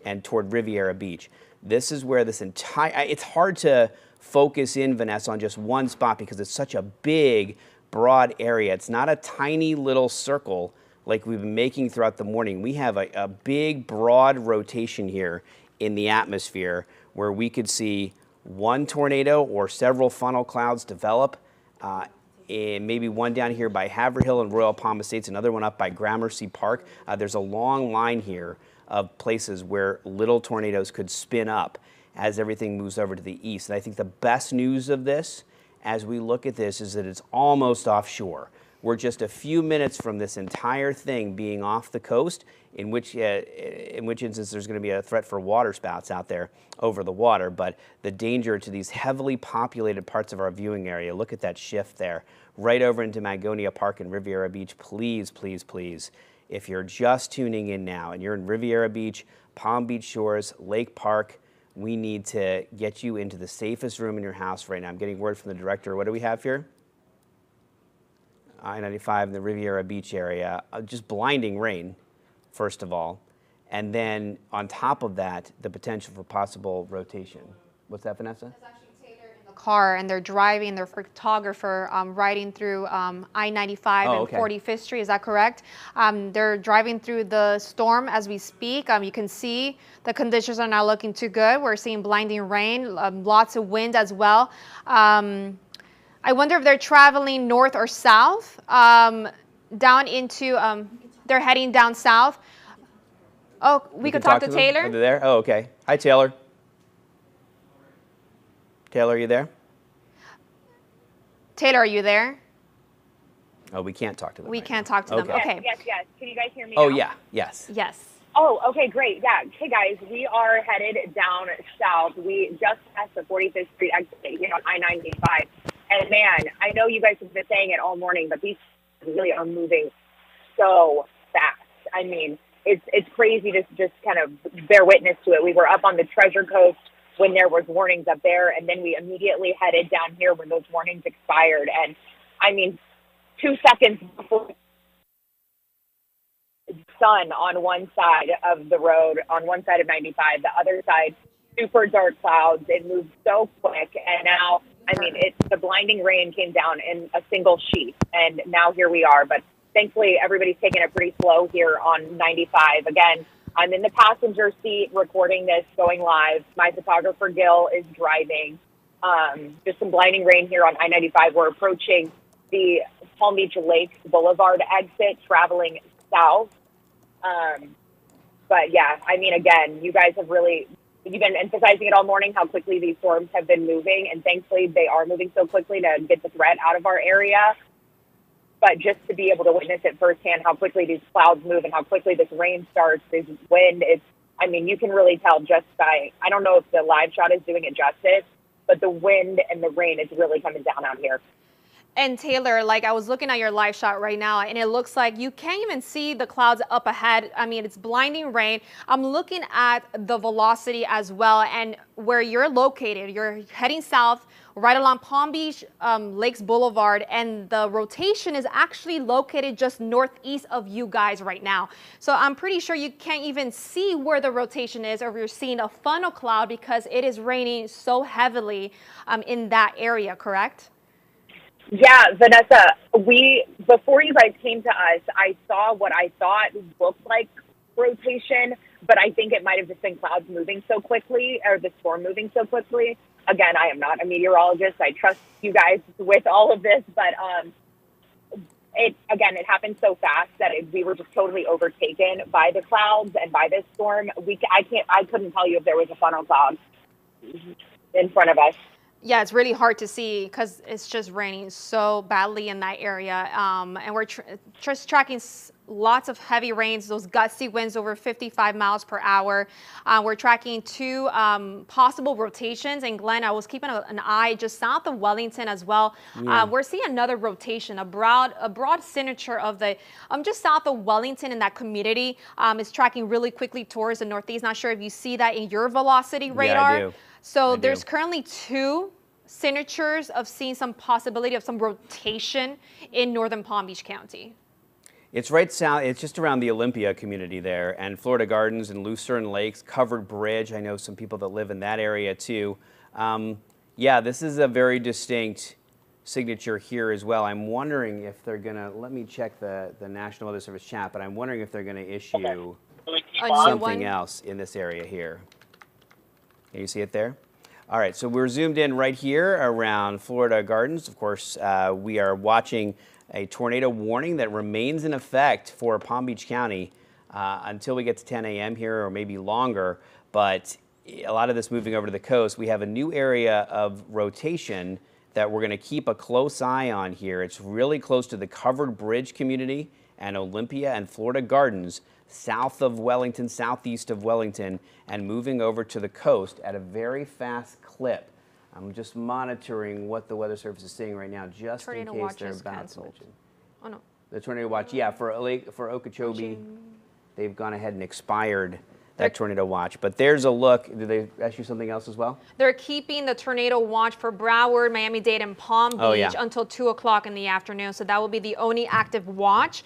Speaker 2: and toward Riviera Beach. This is where this entire, it's hard to focus in, Vanessa, on just one spot because it's such a big, broad area. It's not a tiny little circle like we've been making throughout the morning. We have a big, broad rotation here in the atmosphere where we could see one tornado or several funnel clouds develop, and maybe one down here by Haverhill and Royal Palm Estates, another one up by Gramercy Park. There's a long line here of places where little tornadoes could spin up as everything moves over to the east. And I think the best news of this, as we look at this, is that it's almost offshore. We're just a few minutes from this entire thing being off the coast, in which instance there's going to be a threat for water spouts out there over the water. But the danger to these heavily populated parts of our viewing area, look at that shift there, right over into Mangonia Park and Riviera Beach. Please, please, please, if you're just tuning in now and you're in Riviera Beach, Palm Beach Shores, Lake Park, we need to get you into the safest room in your house right now. I'm getting word from the director. What do we have here? I-95 in the Riviera Beach area. Just blinding rain, first of all. And then on top of that, the potential for possible rotation. What's that, Vanessa?
Speaker 1: It's actually Taylor in the car, and they're driving, their photographer riding through I-95 and 45th Street. Is that correct? They're driving through the storm as we speak. You can see the conditions are not looking too good. We're seeing blinding rain, lots of wind as well. I wonder if they're traveling north or south, down into, they're heading down south. Oh, we could talk to Taylor?
Speaker 2: Are they there? Oh, okay. Hi, Taylor. Taylor, are you there?
Speaker 1: Taylor, are you there?
Speaker 2: Oh, we can't talk to them.
Speaker 1: We can't talk to them. Okay.
Speaker 3: Yes. Can you guys hear me
Speaker 2: now?
Speaker 3: yeah.
Speaker 2: Yes.
Speaker 1: Yes.
Speaker 3: Oh, okay, great. Yeah. Hey, guys, we are headed down south. We just passed the 45th Street exit here on I-95. And, man, I know you guys have been saying it all morning, but these really are moving so fast. I mean, it's crazy to just kind of bear witness to it. We were up on the Treasure Coast when there was warnings up there, and then we immediately headed down here when those warnings expired. And, I mean, 2 seconds before the sun on one side of the road, on one side of 95, the other side, super dark clouds. It moved so quick, and now, I mean, the blinding rain came down in a single sheet, and now here we are. But thankfully, everybody's taking it pretty slow here on 95. Again, I'm in the passenger seat recording this, going live. My photographer, Gil, is driving. Just some blinding rain here on I-95. We're approaching the Palm Beach Lakes Boulevard exit, traveling south. But, yeah, I mean, again, you guys have really... You've been emphasizing it all morning, how quickly these storms have been moving, and thankfully they are moving so quickly to get the threat out of our area. But just to be able to witness it firsthand, how quickly these clouds move and how quickly this rain starts, this wind, I mean, you can really tell just by, I don't know if the live shot is doing it justice, but the wind and the rain is really coming down out here.
Speaker 1: And Taylor, like I was looking at your live shot right now, and it looks like you can't even see the clouds up ahead. I mean, it's blinding rain. I'm looking at the velocity as well, and where you're located, you're heading south right along Palm Beach Lakes Boulevard, and the rotation is actually located just northeast of you guys right now. So I'm pretty sure you can't even see where the rotation is, or if you're seeing a funnel cloud because it is raining so heavily in that area, correct?
Speaker 3: Yeah, Vanessa, before you guys came to us, I saw what I thought looked like rotation, but I think it might have just been clouds moving so quickly, or the storm moving so quickly. Again, I am not a meteorologist. I trust you guys with all of this, but it happened so fast that we were just totally overtaken by the clouds and by this storm. I couldn't tell you if there was a funnel cloud in front of us.
Speaker 1: Yeah, it's really hard to see because it's just raining so badly in that area. And we're just tracking lots of heavy rains, those gusty winds over 55 miles per hour. We're tracking 2 possible rotations. And Glenn, I was keeping an eye just south of Wellington as well.
Speaker 2: Yeah.
Speaker 1: We're seeing another rotation, a broad signature of the just south of Wellington in that community is tracking really quickly towards the northeast. Not sure if you see that in your velocity radar.
Speaker 2: Yeah, I do.
Speaker 1: So there's currently 2 signatures of seeing some possibility of some rotation in northern Palm Beach County.
Speaker 2: It's right south, it's just around the Olympia community there, and Florida Gardens and Lucerne Lakes, Covered Bridge. I know some people that live in that area too. Yeah, this is a very distinct signature here as well. I'm wondering if they're gonna, let me check the National Weather Service chat, but I'm wondering if they're gonna issue something else in this area here. Can you see it there? All right, so we're zoomed in right here around Florida Gardens. Of course, we are watching a tornado warning that remains in effect for Palm Beach County until we get to 10 a.m. here or maybe longer. But a lot of this moving over to the coast, we have a new area of rotation that we're going to keep a close eye on here. It's really close to the Covered Bridge community and Olympia and Florida Gardens, south of Wellington, southeast of Wellington, and moving over to the coast at a very fast clip. I'm just monitoring what the Weather Service is saying right now, just in case they're about to mention.
Speaker 1: Oh no.
Speaker 2: The tornado watch, yeah, for Okeechobee, they've gone ahead and expired that tornado watch. But there's a look. Did they ask you something else as well?
Speaker 1: They're keeping the tornado watch for Broward, Miami-Dade, and Palm Beach until 2 o'clock in the afternoon. So that will be the only active watch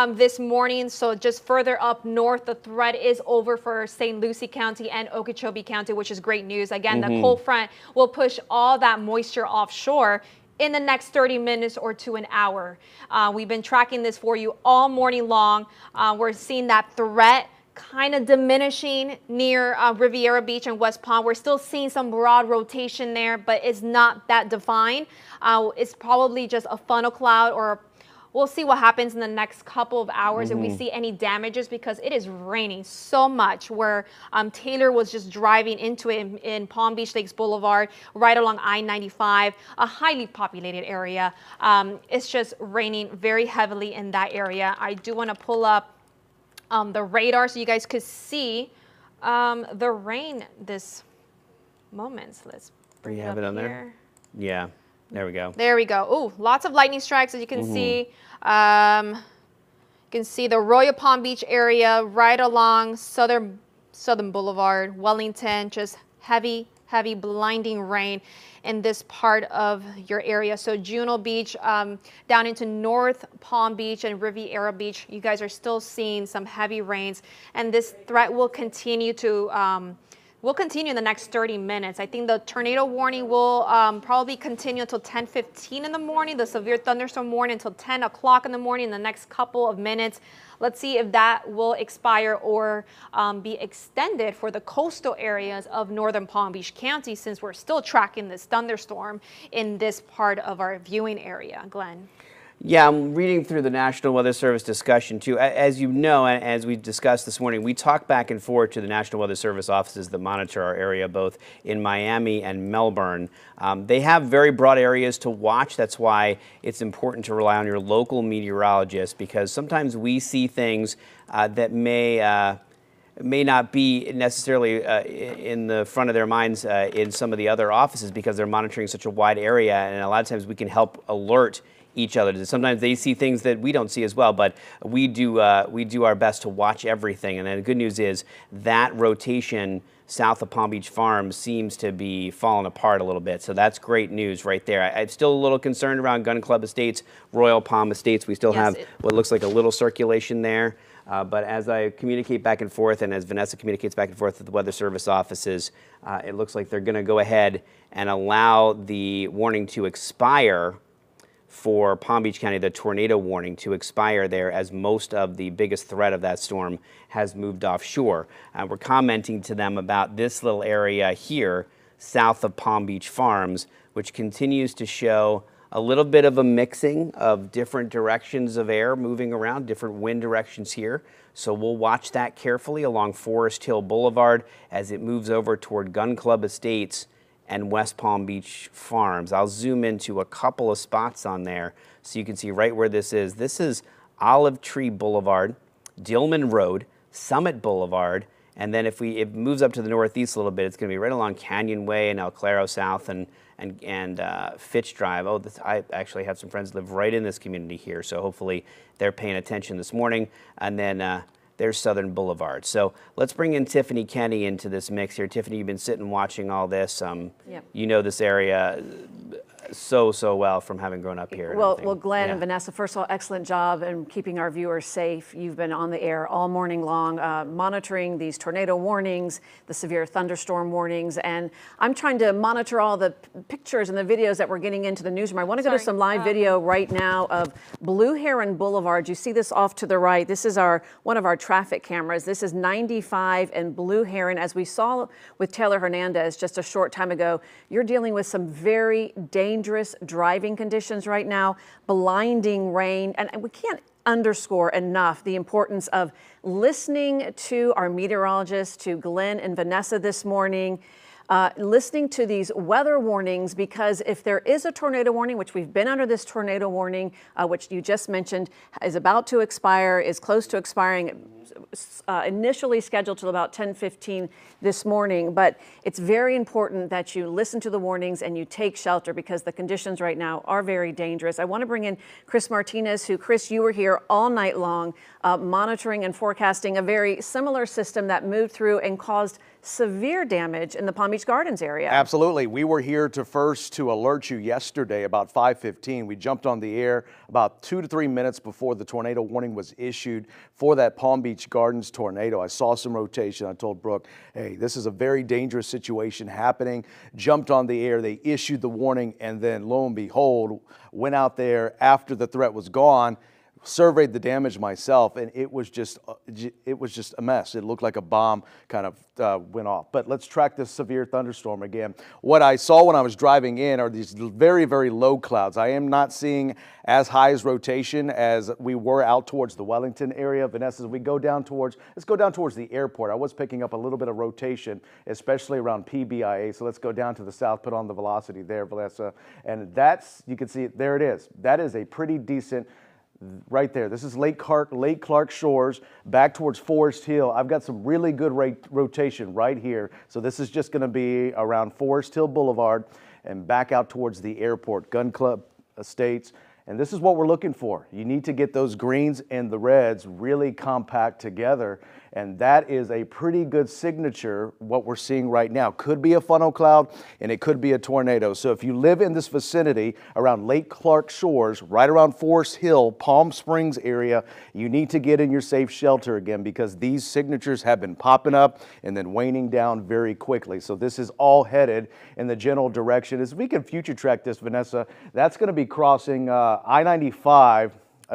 Speaker 1: this morning. So just further up north, the threat is over for St. Lucie County and Okeechobee County, which is great news. Again, the cold front will push all that moisture offshore in the next 30 minutes or to an hour. We've been tracking this for you all morning long. We're seeing that threat kind of diminishing near Riviera Beach and West Palm. We're still seeing some broad rotation there, but it's not that defined. It's probably just a funnel cloud, or we'll see what happens in the next couple of hours if we see any damages, because it is raining so much. Where Taylor was just driving into it in Palm Beach Lakes Boulevard, right along I-95, a highly populated area. It's just raining very heavily in that area. I do want to pull up the radar so you guys could see the rain this moment. So let's bring it up
Speaker 2: on
Speaker 1: here.
Speaker 2: there? Yeah, there we go.
Speaker 1: There we go. Oh, lots of lightning strikes, as you can see. You can see the Royal Palm Beach area right along Southern Boulevard, Wellington, just heavy blinding rain in this part of your area. So Juno Beach down into North Palm Beach and Riviera Beach, you guys are still seeing some heavy rains, and this threat will continue to in the next 30 minutes. I think the tornado warning will probably continue until 10:15 in the morning, the severe thunderstorm warning until 10 o'clock in the morning in the next couple of minutes. Let's see if that will expire or be extended for the coastal areas of northern Palm Beach County, since we're still tracking this thunderstorm in this part of our viewing area. Glenn.
Speaker 2: Yeah, I'm reading through the National Weather Service discussion too. As you know, and as we discussed this morning, we talk back and forth to the National Weather Service offices that monitor our area, both in Miami and Melbourne. They have very broad areas to watch. That's why it's important to rely on your local meteorologist, because sometimes we see things that may not be necessarily in the front of their minds in some of the other offices, because they're monitoring such a wide area, and a lot of times we can help alert each other. Sometimes they see things that we don't see as well, but we do our best to watch everything. And then the good news is that rotation south of Palm Beach Farms seems to be falling apart a little bit. So that's great news right there. I'm still a little concerned around Gun Club Estates, Royal Palm Estates. We still have what looks like a little circulation there. But as I communicate back and forth, and as Vanessa communicates back and forth with the Weather Service offices, it looks like they're going to go ahead and allow the warning to expire for Palm Beach County, the tornado warning to expire there, as most of the biggest threat of that storm has moved offshore. We're commenting to them about this little area here south of Palm Beach Farms, which continues to show a little bit of a mixing of different directions of air moving around, different wind directions here. So we'll watch that carefully along Forest Hill Boulevard as it moves over toward Gun Club Estates and West Palm Beach Farms. I'll zoom into a couple of spots on there so you can see right where this is. This is Olive Tree Boulevard, Dillman Road, Summit Boulevard, and then if it moves up to the northeast a little bit, it's going to be right along Canyon Way and El Claro South and Fitch Drive. Oh, I actually have some friends live right in this community here, so hopefully they're paying attention this morning. And then there's Southern Boulevard. So let's bring in Tiffany Kenny into this mix here. Tiffany, you've been sitting watching all this.
Speaker 4: Yep.
Speaker 2: You know this area so well from having grown up here.
Speaker 4: Well, Glenn and Vanessa, first of all, excellent job in keeping our viewers safe. You've been on the air all morning long, monitoring these tornado warnings, the severe thunderstorm warnings, and I'm trying to monitor all the pictures and the videos that we're getting into the newsroom. I want to go to some live video right now of Blue Heron Boulevard. You see this off to the right. This is one of our traffic cameras. This is 95 and Blue Heron. As we saw with Taylor Hernandez just a short time ago, you're dealing with some very dangerous driving conditions right now, blinding rain, and we can't underscore enough the importance of listening to our meteorologists, to Glenn and Vanessa this morning, listening to these weather warnings, because if there is a tornado warning, which we've been under this tornado warning, which you just mentioned, is about to expire, is close to expiring, initially scheduled till about 10:15 this morning, but it's very important that you listen to the warnings and you take shelter because the conditions right now are very dangerous. I want to bring in Chris Martinez, Chris, you were here all night long monitoring and forecasting a very similar system that moved through and caused severe damage in the Palm Beach Gardens area.
Speaker 5: Absolutely. We were here to alert you yesterday about 5:15. We jumped on the air about 2 to 3 minutes before the tornado warning was issued for that Palm Beach Gardens tornado. I saw some rotation. I told Brooke, hey, this is a very dangerous situation happening. Jumped on the air. They issued the warning, and then lo and behold, went out there after the threat was gone, surveyed the damage myself, and it was just a mess. It looked like a bomb kind of went off. But let's track this severe thunderstorm again. What I saw when I was driving in are these very, very low clouds. I am not seeing as high as rotation as we were out towards the Wellington area. Vanessa, as we go down towards, let's go down towards the airport. I was picking up a little bit of rotation, especially around PBIA. So let's go down to the south, put on the velocity there, Vanessa. And that's, you can see it, there it is. That is a pretty decent right there. This is Lake Clark Shores, back towards Forest Hill. I've got some really good rotation right here. So this is just going to be around Forest Hill Boulevard and back out towards the airport, Gun Club Estates. And this is what we're looking for. You need to get those greens and the reds really compact together. And that is a pretty good signature, what we're seeing right now. Could be a funnel cloud, and it could be a tornado. So if you live in this vicinity around Lake Clark Shores, right around Forest Hill, Palm Springs area, you need to get in your safe shelter again, because these signatures have been popping up and then waning down very quickly. So this is all headed in the general direction. As we can future track this, Vanessa, that's going to be crossing I-95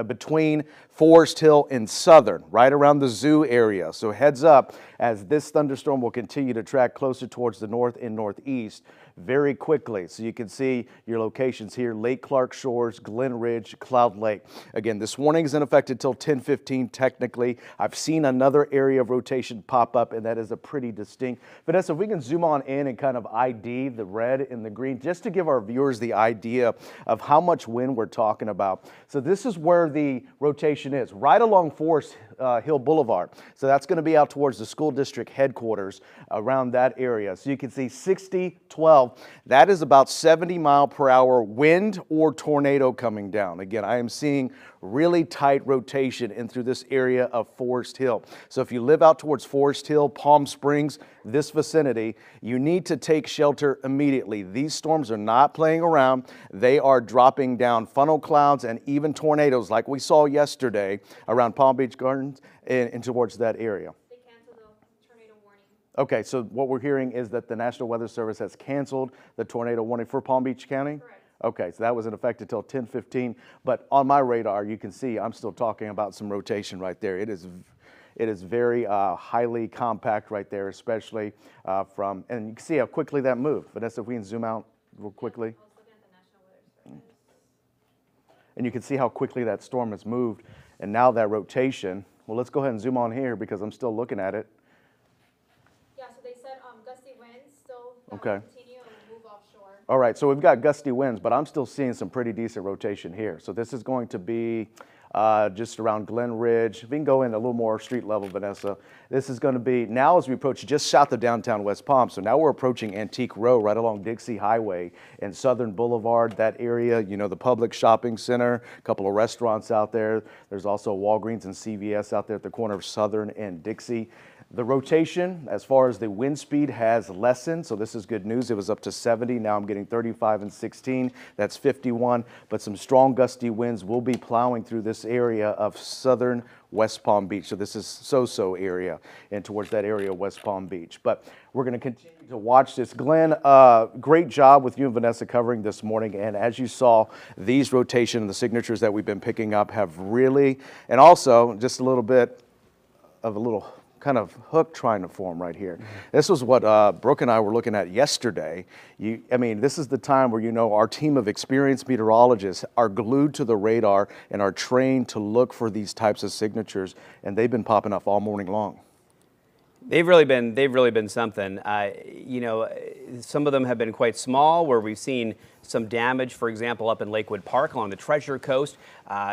Speaker 5: between Forest Hill and Southern, right around the zoo area. So heads up, as this thunderstorm will continue to track closer towards the north and northeast very quickly. So you can see your locations here: Lake Clark Shores, Glen Ridge, Cloud Lake. Again, this warning is in effect until 10:15 technically. I've seen another area of rotation pop up, and that is a pretty distinct. Vanessa, if we can zoom on in and kind of ID the red and the green, just to give our viewers the idea of how much wind we're talking about. So this is where the rotation is, right along Forest Hill Boulevard. So that's going to be out towards the school district headquarters around that area. So you can see 60-12. That is about 70-mile-per-hour wind or tornado coming down. Again, I am seeing really tight rotation in through this area of Forest Hill. So if you live out towards Forest Hill, Palm Springs, this vicinity, you need to take shelter immediately. These storms are not playing around. They are dropping down funnel clouds and even tornadoes like we saw yesterday around Palm Beach Gardens and towards that area.
Speaker 1: They canceled the tornado warning.
Speaker 5: Okay, so what we're hearing is that the National Weather Service has canceled the tornado warning for Palm Beach County?
Speaker 1: Correct.
Speaker 5: Okay, so that was in effect until 10:15, but on my radar, you can see I'm still talking about some rotation right there. It is very highly compact right there, especially from, and you can see how quickly that moved. Vanessa, if we can zoom out real quickly. and you can see how quickly that storm has moved. And now that rotation, well, let's go ahead and zoom on here because I'm still looking at it.
Speaker 1: Yeah, so they said gusty winds still
Speaker 5: Okay.
Speaker 1: continue and move offshore.
Speaker 5: All right, so we've got gusty winds, but I'm still seeing some pretty decent rotation here. So this is going to be just around Glen Ridge. We can go in a little more street level, Vanessa. This is going to be now as we approach just south of downtown West Palm. So now we're approaching Antique Row right along Dixie Highway and Southern Boulevard, that area, you know, the public shopping center, a couple of restaurants out there. There's also Walgreens and CVS out there at the corner of Southern and Dixie. The rotation, as far as the wind speed, has lessened, so this is good news. It was up to 70. Now I'm getting 35 and 16. That's 51. But some strong gusty winds will be plowing through this area of southern West Palm Beach. So this is so-so area and towards that area of West Palm Beach. But we're going to continue to watch this. Glenn, great job with you and Vanessa covering this morning. And as you saw, these rotation and the signatures that we've been picking up have really, and also just a little bit of a little kind of hook trying to form right here. This was what Brooke and I were looking at yesterday. I mean, this is the time where, you know, our team of experienced meteorologists are glued to the radar and are trained to look for these types of signatures, and they've been popping up all morning long.
Speaker 2: They've really been something. You know, some of them have been quite small, where we've seen some damage, for example, up in Lakewood Park along the Treasure Coast.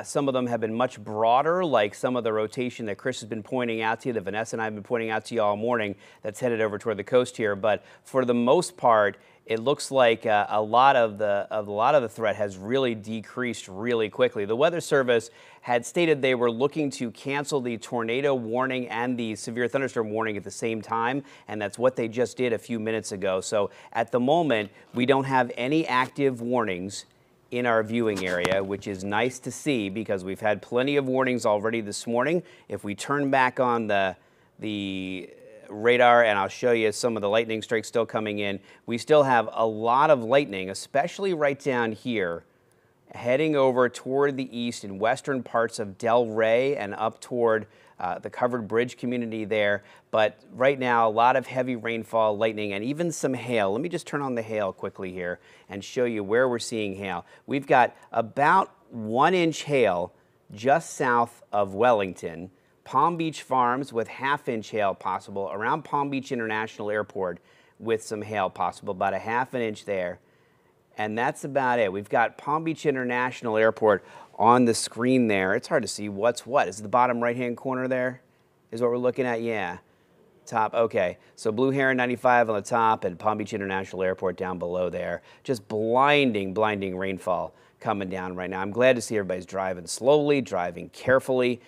Speaker 2: Some of them have been much broader, like some of the rotation that Chris has been pointing out to you, that Vanessa and I have been pointing out to you all morning, that's headed over toward the coast here. But for the most part, it looks like a lot of the threat has really decreased really quickly. The Weather Service had stated they were looking to cancel the tornado warning and the severe thunderstorm warning at the same time, and that's what they just did a few minutes ago. So at the moment, we don't have any active warnings in our viewing area, which is nice to see because we've had plenty of warnings already this morning. If we turn back on the radar, and I'll show you some of the lightning strikes still coming in, we still have a lot of lightning, especially right down here, heading over toward the east in western parts of Delray and up toward the Covered Bridge community there. But right now, a lot of heavy rainfall, lightning, and even some hail. Let me just turn on the hail quickly here and show you where we're seeing hail. We've got about 1-inch hail just south of Wellington. Palm Beach Farms with half-inch hail possible, around Palm Beach International Airport with some hail possible, about a ½ inch there. And that's about it. We've got Palm Beach International Airport on the screen there. It's hard to see what's what. Is the bottom right-hand corner there? Is what we're looking at? Yeah. Top, okay. So Blue Heron 95 on the top and Palm Beach International Airport down below there. Just blinding rainfall coming down right now. I'm glad to see everybody's driving slowly, driving carefully,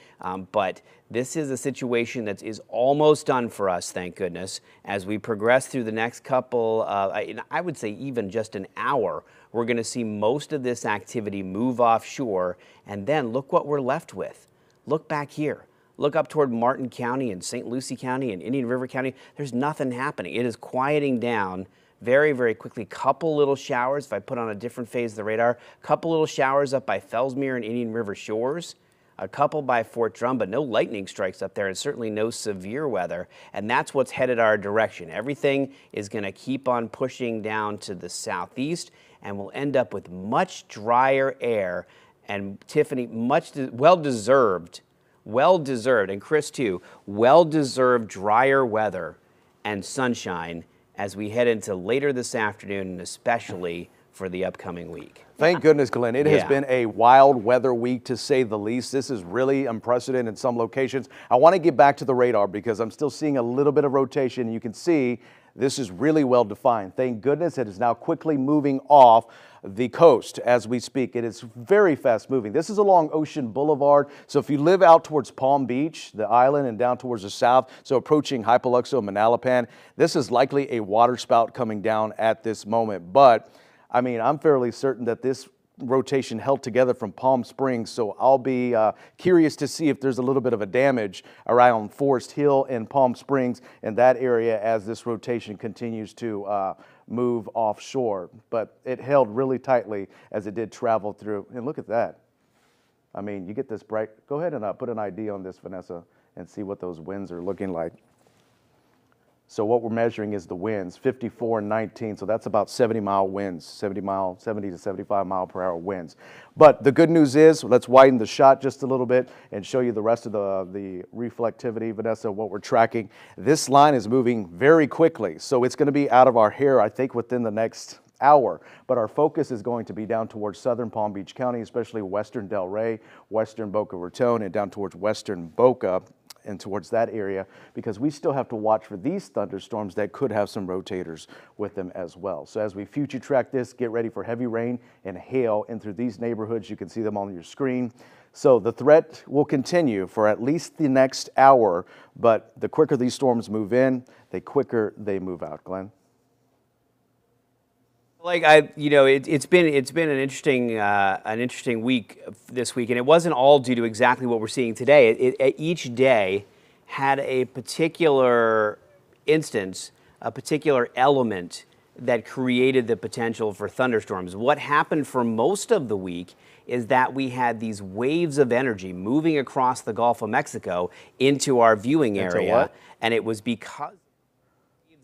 Speaker 2: but this is a situation that is almost done for us, thank goodness. As we progress through the next couple, I would say even just an hour, we're going to see most of this activity move offshore, and then look what we're left with. Look back here. Look up toward Martin County and St. Lucie County and Indian River County. There's nothing happening. It is quieting down very quickly. Couple little showers, if I put on a different phase of the radar, couple little showers up by Fellsmere and Indian River Shores, a couple by Fort Drum, but no lightning strikes up there and certainly no severe weather. And that's what's headed our direction. Everything is going to keep on pushing down to the southeast, and we'll end up with much drier air. And Tiffany, well-deserved, and Chris too, well-deserved drier weather and sunshine as we head into later this afternoon, and especially for the upcoming week.
Speaker 5: Thank goodness, Glenn. It has been a wild weather week, to say the least. This is really unprecedented in some locations. I want to get back to the radar because I'm still seeing a little bit of rotation. You can see this is really well defined. Thank goodness it is now quickly moving off the coast as we speak. It is very fast moving. This is along Ocean Boulevard. So if you live out towards Palm Beach, the island, and down towards the south, so approaching Hypoluxo, Manalapan, this is likely a waterspout coming down at this moment. But I mean, I'm fairly certain that this rotation held together from Palm Springs, so I'll be curious to see if there's a little bit of a damage around Forest Hill and Palm Springs in that area as this rotation continues to move offshore. But it held really tightly as it did travel through. And look at that. I mean, you get this bright. Go ahead and put an ID on this, Vanessa, and see what those winds are looking like. So what we're measuring is the winds, 54 and 19. So that's about 70-mile winds, 70 to 75 mile per hour winds. But the good news is, let's widen the shot just a little bit and show you the rest of the reflectivity, Vanessa, what we're tracking. This line is moving very quickly. So it's going to be out of our hair, I think, within the next hour, but our focus is going to be down towards southern Palm Beach County, especially western Delray, western Boca Raton, and down towards western Boca and towards that area, because we still have to watch for these thunderstorms that could have some rotators with them as well. So as we future track this, get ready for heavy rain and hail in through these neighborhoods. You can see them on your screen. So the threat will continue for at least the next hour, but the quicker these storms move in, the quicker they move out. Glenn?
Speaker 2: Like it's been an interesting week this week, and it wasn't all due to exactly what we're seeing today. Each day had a particular instance, a particular element that created the potential for thunderstorms. What happened for most of the week is that we had these waves of energy moving across the Gulf of Mexico into our viewing area, and it was because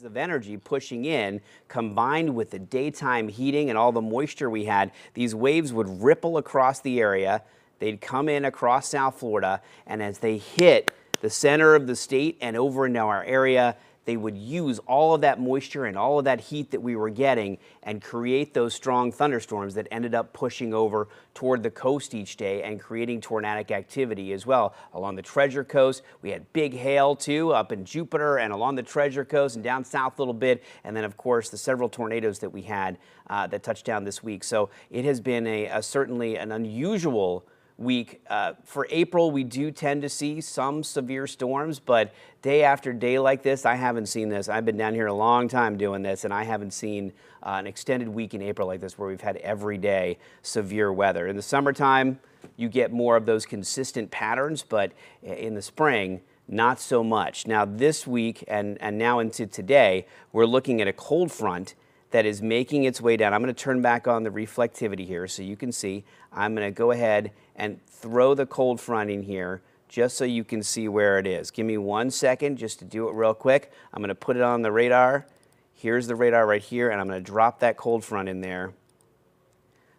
Speaker 2: of energy pushing in, combined with the daytime heating and all the moisture we had, these waves would ripple across the area. They'd come in across South Florida, and as they hit the center of the state and over into our area, they would use all of that moisture and all of that heat that we were getting and create those strong thunderstorms that ended up pushing over toward the coast each day and creating tornadic activity as well. Along the Treasure Coast, we had big hail too up in Jupiter and along the Treasure Coast and down south a little bit. And then, of course, the several tornadoes that we had that touched down this week. So it has been certainly an unusual week. For April, we do tend to see some severe storms, but day after day like this, I haven't seen this. I've been down here a long time doing this, and I haven't seen an extended week in April like this where we've had everyday severe weather. In the summertime, you get more of those consistent patterns, but in the spring, not so much. Now this week and now into today, we're looking at a cold front that is making its way down. I'm going to turn back on the reflectivity here so you can see. I'm going to go ahead and throw the cold front in here just so you can see where it is. Give me 1 second just to do it real quick. I'm going to put it on the radar. Here's the radar right here, and I'm going to drop that cold front in there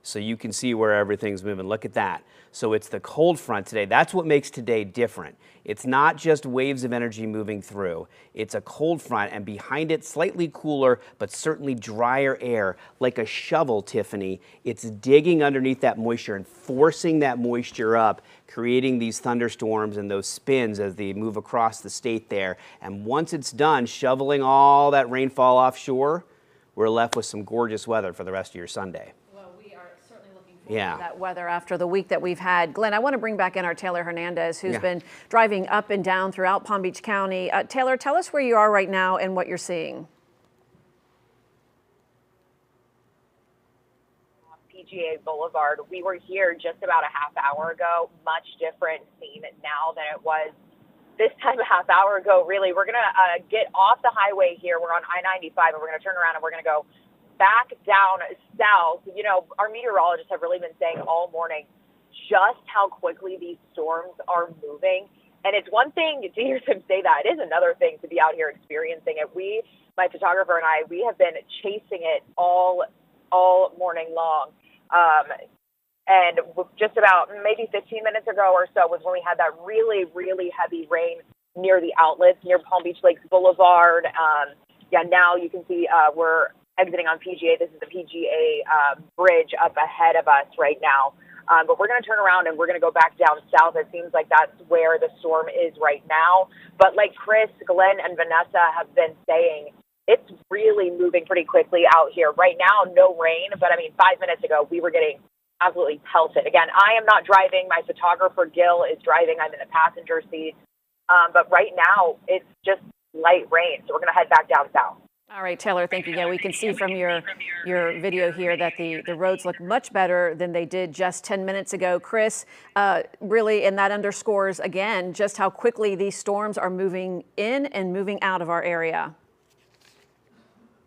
Speaker 2: so you can see where everything's moving. Look at that. So it's the cold front today. That's what makes today different. It's not just waves of energy moving through. It's a cold front, and behind it, slightly cooler, but certainly drier air, like a shovel, Tiffany. It's digging underneath that moisture and forcing that moisture up, creating these thunderstorms and those spins as they move across the state there. And once it's done shoveling all that rainfall offshore, we're left with some gorgeous weather for the rest of your Sunday.
Speaker 4: That weather after the week that we've had. Glenn, I want to bring back in our Taylor Hernandez, who's been driving up and down throughout Palm Beach County. Taylor, tell us where you are right now and what you're seeing.
Speaker 3: PGA Boulevard. We were here just about a half hour ago. Much different scene now than it was this time a half hour ago. Really, we're going to get off the highway here. We're on I-95, and we're going to turn around and we're going to go back down south. You know, our meteorologists have really been saying all morning just how quickly these storms are moving. And it's one thing to hear them say that. It is another thing to be out here experiencing it. My photographer and I, we have been chasing it all morning long. And just about maybe 15 minutes ago or so was when we had that really, really heavy rain near the outlets, near Palm Beach Lakes Boulevard. Now you can see we're exiting on PGA. This is the PGA bridge up ahead of us right now. But we're going to turn around and we're going to go back down south. It seems like that's where the storm is right now. But like Chris, Glenn, and Vanessa have been saying, it's really moving pretty quickly out here. Right now, no rain, but I mean, 5 minutes ago, we were getting absolutely pelted. Again, I am not driving. My photographer, Gil, is driving. I'm in the passenger seat. But right now, it's just light rain. So we're going to head back down south.
Speaker 4: All right, Taylor, thank you. Yeah, we can see from your video here that the roads look much better than they did just 10 minutes ago. Chris, really, and that underscores, again, just how quickly these storms are moving in and moving out of our area.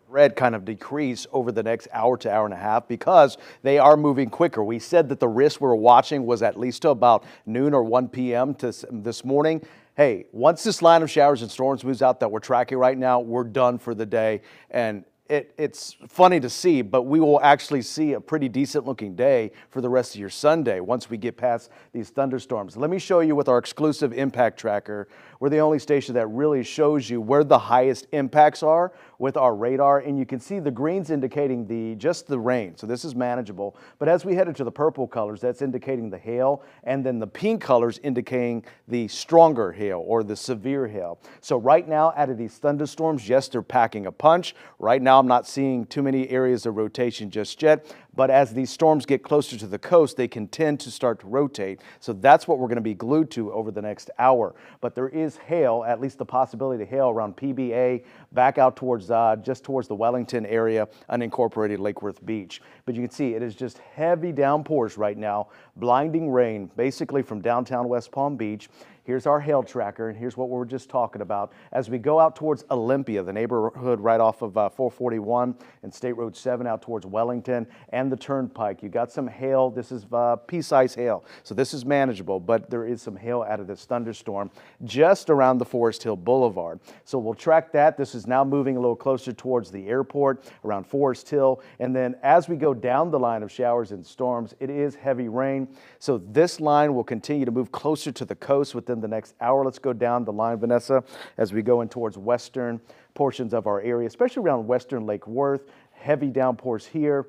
Speaker 5: Red kind of decrease over the next hour to hour and a half because they are moving quicker. We said that the risk we're watching was at least to about noon or 1 p.m. this morning. hey, once this line of showers and storms moves out that we're tracking right now, we're done for the day. And it's funny to see, but we will actually see a pretty decent looking day for the rest of your Sunday once we get past these thunderstorms. Let me show you with our exclusive impact tracker. We're the only station that really shows you where the highest impacts are with our radar, and you can see the greens indicating just the rain, so this is manageable. But as we head into the purple colors, that's indicating the hail, and then the pink colors indicating the stronger hail or the severe hail. So right now, out of these thunderstorms, yes, they're packing a punch. Right now, I'm not seeing too many areas of rotation just yet, but as these storms get closer to the coast, they can tend to start to rotate. So that's what we're going to be glued to over the next hour. But there is hail, at least the possibility of hail around PBA, back out towards just towards the Wellington area, unincorporated Lake Worth Beach. But you can see it is just heavy downpours right now, blinding rain, basically from downtown West Palm Beach. Here's our hail tracker, and here's what we were just talking about. As we go out towards Olympia, the neighborhood right off of 441 and State Road 7 out towards Wellington and the Turnpike, you got some hail. This is pea-sized hail, so this is manageable, but there is some hail out of this thunderstorm just around the Forest Hill Boulevard. So we'll track that. This is now moving a little closer towards the airport around Forest Hill, and then as we go down the line of showers and storms, it is heavy rain. So this line will continue to move closer to the coast within the next hour. Let's go down the line, Vanessa, as we go in towards western portions of our area, especially around western Lake Worth. Heavy downpours here.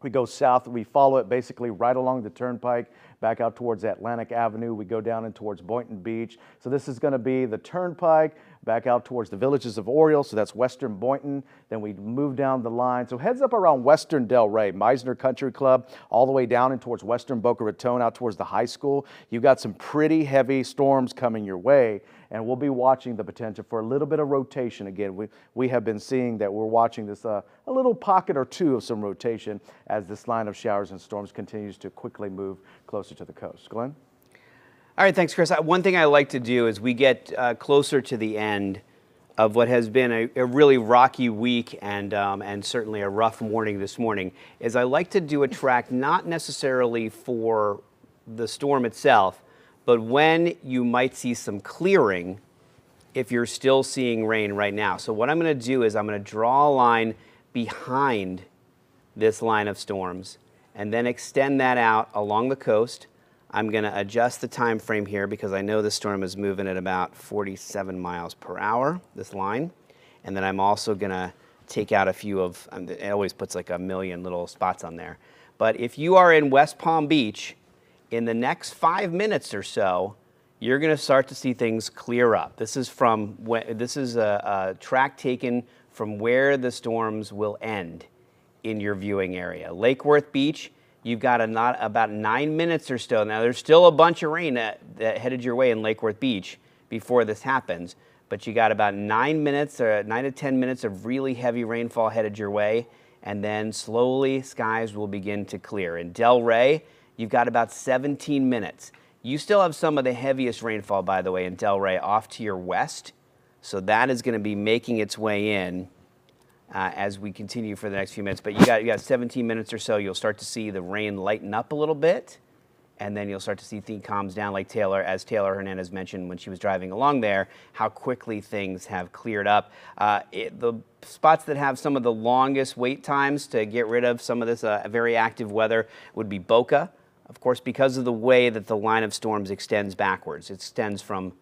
Speaker 5: We go south, we follow it basically right along the Turnpike, back out towards Atlantic Avenue. We go down in towards Boynton Beach. So this is going to be the Turnpike, back out towards the Villages of Oriole, so that's western Boynton. Then we move down the line. So heads up around western Delray, Meisner Country Club, all the way down in towards western Boca Raton, out towards the high school. You've got some pretty heavy storms coming your way, and we'll be watching the potential for a little bit of rotation. Again, we have been seeing that we're watching this a little pocket or two of some rotation as this line of showers and storms continues to quickly move closer to the coast. Glenn?
Speaker 2: All right, thanks, Chris. One thing I like to do as we get closer to the end of what has been a really rocky week and certainly a rough morning this morning is I like to do a track not necessarily for the storm itself, but when you might see some clearing if you're still seeing rain right now. So what I'm going to do is I'm going to draw a line behind this line of storms and then extend that out along the coast. I'm going to adjust the time frame here because I know the storm is moving at about 47 miles per hour, this line. And then I'm also going to take out a few of, it always puts like a million little spots on there. But if you are in West Palm Beach, in the next 5 minutes or so, you're going to start to see things clear up. This is a track taken from where the storms will end in your viewing area. Lake Worth Beach, you've got about 9 minutes or so. Now, there's still a bunch of rain that headed your way in Lake Worth Beach before this happens, but you got about 9 minutes or 9 to 10 minutes of really heavy rainfall headed your way, and then slowly skies will begin to clear. In Delray, you've got about 17 minutes. You still have some of the heaviest rainfall, by the way, in Delray off to your west, so that is going to be making its way in as we continue for the next few minutes. But you got 17 minutes or so. You'll start to see the rain lighten up a little bit, and then you'll start to see things calms down, like as Taylor Hernandez mentioned when she was driving along there, how quickly things have cleared up. The spots that have some of the longest wait times to get rid of some of this very active weather would be Boca, of course, because of the way that the line of storms extends backwards. It extends from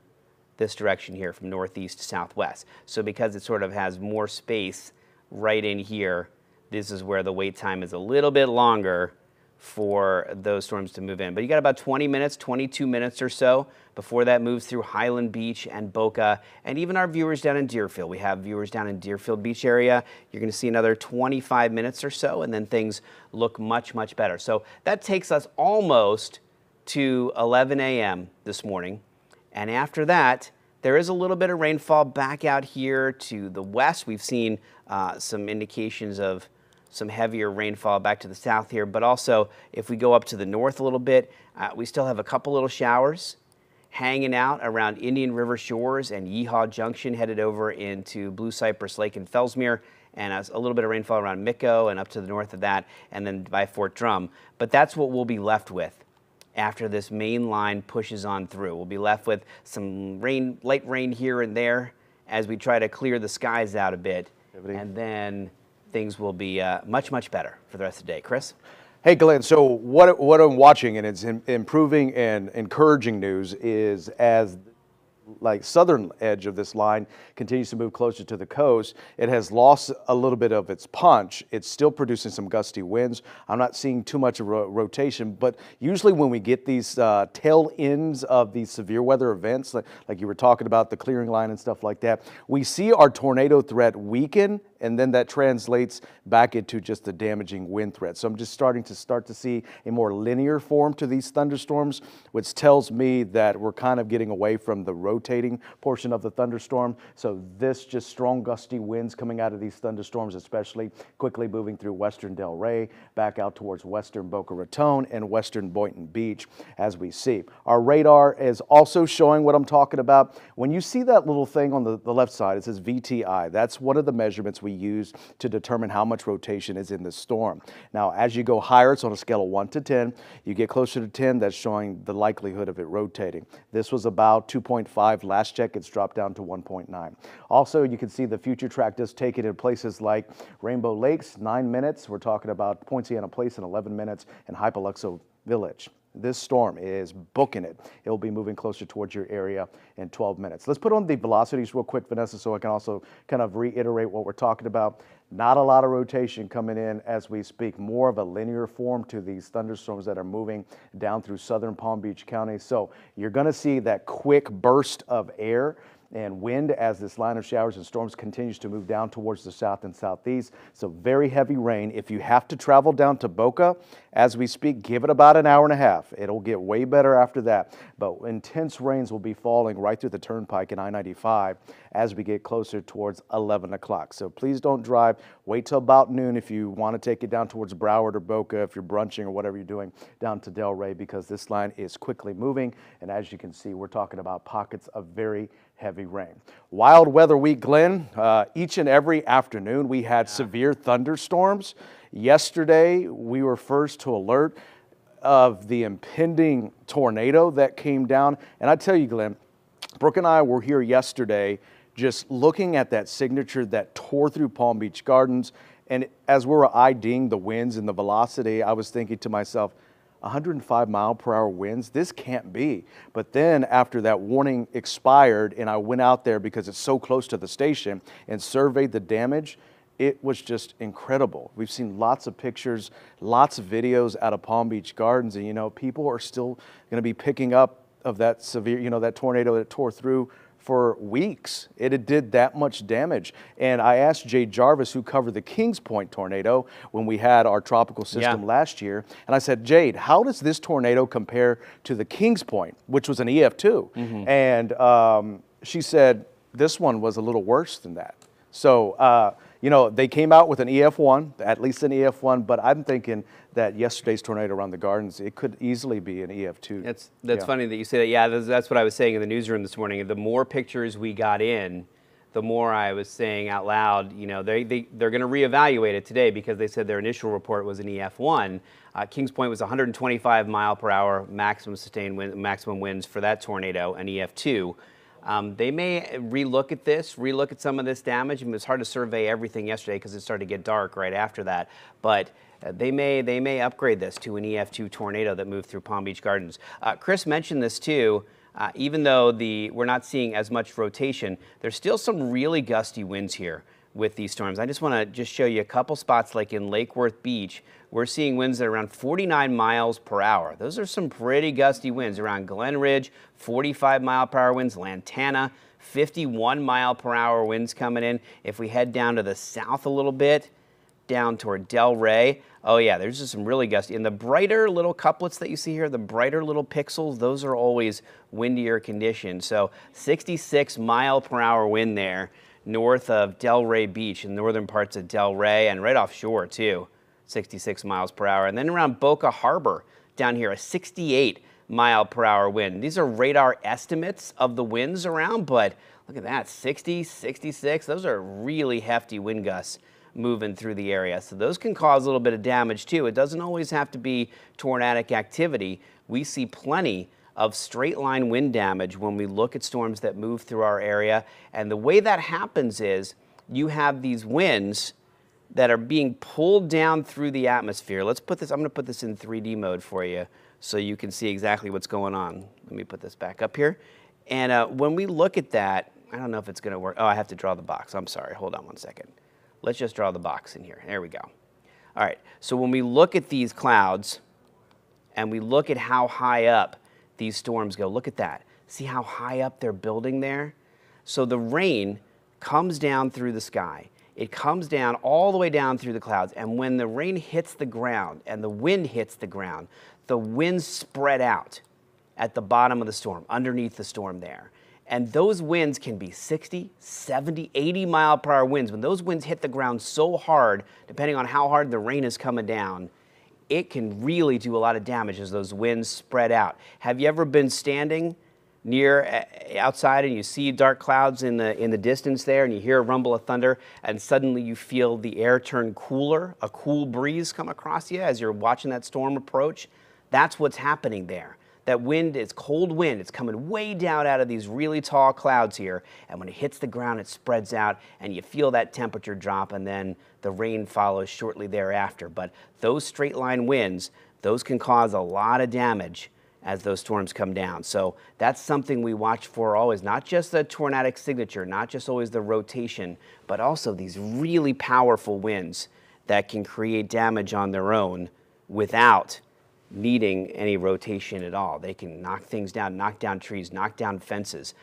Speaker 2: this direction here, from northeast to southwest. So because it sort of has more space right in here, this is where the wait time is a little bit longer for those storms to move in. But you got about 20 minutes, 22 minutes or so before that moves through Highland Beach and Boca, and even our viewers down in Deerfield. We have viewers down in Deerfield Beach area. You're going to see another 25 minutes or so, and then things look much, much better. So that takes us almost to 11 a.m. this morning, and after that, there is a little bit of rainfall back out here to the west. We've seen some indications of some heavier rainfall back to the south here, but also if we go up to the north a little bit, we still have a couple little showers hanging out around Indian River Shores and Yeehaw Junction, headed over into Blue Cypress Lake and Fellsmere, and a little bit of rainfall around Micco and up to the north of that, and then by Fort Drum. But that's what we'll be left with. after this main line pushes on through. We'll be left with some rain, light rain here and there as we try to clear the skies out a bit. And then things will be much, much better for the rest of the day. Chris?
Speaker 5: Hey, Glenn, so what I'm watching, and it's improving and encouraging news, is as like southern edge of this line continues to move closer to the coast, it has lost a little bit of its punch. It's still producing some gusty winds. I'm not seeing too much of rotation, but usually when we get these tail ends of these severe weather events, like you were talking about the clearing line and stuff like that, we see our tornado threat weaken, and then that translates back into just the damaging wind threat. So I'm just starting to see a more linear form to these thunderstorms, which tells me that we're kind of getting away from the rotating portion of the thunderstorm. So this just strong gusty winds coming out of these thunderstorms, especially quickly moving through western Delray, back out towards western Boca Raton and western Boynton Beach as we see. Our radar is also showing what I'm talking about. When you see that little thing on the left side, it says VTI. That's one of the measurements we use to determine how much rotation is in the storm. Now, as you go higher, it's on a scale of 1 to 10. You get closer to 10, that's showing the likelihood of it rotating. This was about 2.5 last check. It's dropped down to 1.9. Also, you can see the future track does take it in places like Rainbow Lakes, 9 minutes. We're talking about Poinciana Place in 11 minutes and Hypoluxo Village. This storm is booking it. It will be moving closer towards your area in 12 minutes. Let's put on the velocities real quick, Vanessa, so I can also kind of reiterate what we're talking about. Not a lot of rotation coming in as we speak. More of a linear form to these thunderstorms that are moving down through southern Palm Beach County. So you're going to see that quick burst of air and wind as this line of showers and storms continues to move down towards the south and southeast. So very heavy rain. If you have to travel down to Boca as we speak, give it about an hour and a half. It'll get way better after that. But intense rains will be falling right through the turnpike and I-95 as we get closer towards 11 o'clock. So please don't drive. Wait till about noon if you want to take it down towards Broward or Boca, if you're brunching or whatever you're doing down to Delray, because this line is quickly moving. And as you can see, we're talking about pockets of very heavy rain. Wild weather week, Glenn. Each and every afternoon we had severe thunderstorms. Yesterday we were first to alert of the impending tornado that came down. And I tell you, Glenn, Brooke and I were here yesterday just looking at that signature that tore through Palm Beach Gardens. And as we were IDing the winds and the velocity, I was thinking to myself, 105-mile-per-hour winds, this can't be. But then after that warning expired and I went out there because it's so close to the station and surveyed the damage, it was just incredible. We've seen lots of pictures, lots of videos out of Palm Beach Gardens, and you know, people are still going to be picking up of that severe, you know, that tornado that tore through for weeks. It did that much damage. And I asked Jade Jarvis, who covered the Kings Point tornado when we had our tropical system last year, and I said, Jade, how does this tornado compare to the Kings Point, which was an EF2? And she said, this one was a little worse than that. So, you know, they came out with an EF1, at least an EF1, but I'm thinking that yesterday's tornado around the Gardens, it could easily be an EF2.
Speaker 2: That's funny that you say that. Yeah, that's what I was saying in the newsroom this morning. The more pictures we got in, the more I was saying out loud, you know, they're going to reevaluate it today because they said their initial report was an EF1. Kings Point was 125-mile-per-hour maximum sustained wind, maximum winds for that tornado, an EF2. They may relook at this, relook at some of this damage. I mean, it was hard to survey everything yesterday because it started to get dark right after that. But they may upgrade this to an EF2 tornado that moved through Palm Beach Gardens. Chris mentioned this too. Even though we're not seeing as much rotation, there's still some really gusty winds here with these storms. I just want to just show you a couple spots like in Lake Worth Beach. We're seeing winds that are around 49 miles per hour. Those are some pretty gusty winds around Glen Ridge, 45-mile-per-hour winds, Lantana, 51-mile-per-hour winds coming in. If we head down to the south a little bit, down toward Delray, oh yeah, there's just some really gusty. And the brighter little couplets that you see here, the brighter little pixels, those are always windier conditions. So 66-mile-per-hour wind there north of Delray Beach in northern parts of Delray and right offshore too. 66 miles per hour. And then around Boca Harbor down here, a 68-mile-per-hour wind. These are radar estimates of the winds around, but look at that, 60, 66. Those are really hefty wind gusts moving through the area. So those can cause a little bit of damage too. It doesn't always have to be tornadic activity. We see plenty of straight line wind damage when we look at storms that move through our area. And the way that happens is you have these winds that are being pulled down through the atmosphere. Let's put this, I'm gonna put this in 3D mode for you so you can see exactly what's going on. Let me put this back up here. And when we look at that, I don't know if it's gonna work. Oh, I have to draw the box. I'm sorry, hold on one second. Let's just draw the box in here. There we go. All right, so when we look at these clouds and we look at how high up these storms go, look at that. See how high up they're building there? So the rain comes down through the sky. It comes down all the way down through the clouds. And when the rain hits the ground and the wind hits the ground, the winds spread out at the bottom of the storm, underneath the storm there. And those winds can be 60, 70, 80 mile per hour winds. When those winds hit the ground so hard, depending on how hard the rain is coming down, it can really do a lot of damage as those winds spread out. Have you ever been standing near outside and you see dark clouds in the distance there and you hear a rumble of thunder and suddenly you feel the air turn cooler, a cool breeze come across you as you're watching that storm approach? That's what's happening there. That wind is cold wind. It's coming way down out of these really tall clouds here. And when it hits the ground, it spreads out and you feel that temperature drop and then the rain follows shortly thereafter. But those straight line winds, those can cause a lot of damage as those storms come down. So that's something we watch for always, not just the tornadic signature, not just always the rotation, but also these really powerful winds that can create damage on their own without needing any rotation at all. They can knock things down, knock down trees, knock down fences.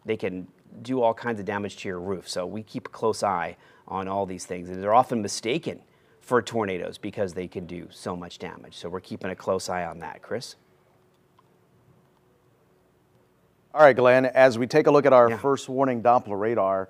Speaker 2: They can do all kinds of damage to your roof. So we keep a close eye on all these things. And they're often mistaken for tornadoes because they can do so much damage. So we're keeping a close eye on that. Chris?
Speaker 5: All right, Glenn, as we take a look at our first warning Doppler radar,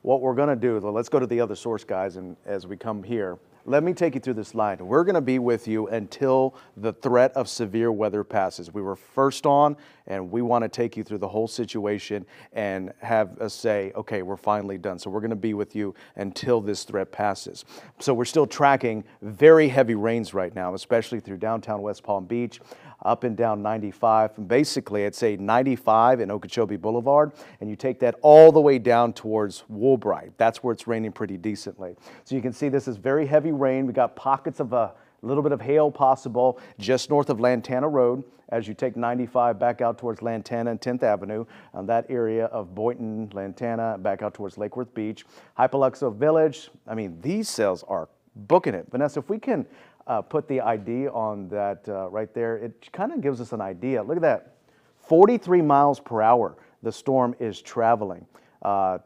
Speaker 5: what we're going to do, let's go to the other source, guys, and as we come here, let me take you through this line. We're going to be with you until the threat of severe weather passes. We were first on, and we want to take you through the whole situation and have us say, okay, we're finally done. So we're going to be with you until this threat passes. So we're still tracking very heavy rains right now, especially through downtown West Palm Beach, up and down 95. Basically, it's a 95 in Okeechobee Boulevard, and you take that all the way down towards Woolbright. That's where it's raining pretty decently. So you can see this is very heavy rain. We got pockets of a little bit of hail possible just north of Lantana Road as you take 95 back out towards Lantana and 10th Avenue, on that area of Boynton, Lantana, back out towards Lake Worth Beach. Hypoluxo Village, I mean, these cells are booking it. Vanessa, if we can put the ID on that right there, it kind of gives us an idea. Look at that, 43 miles per hour the storm is traveling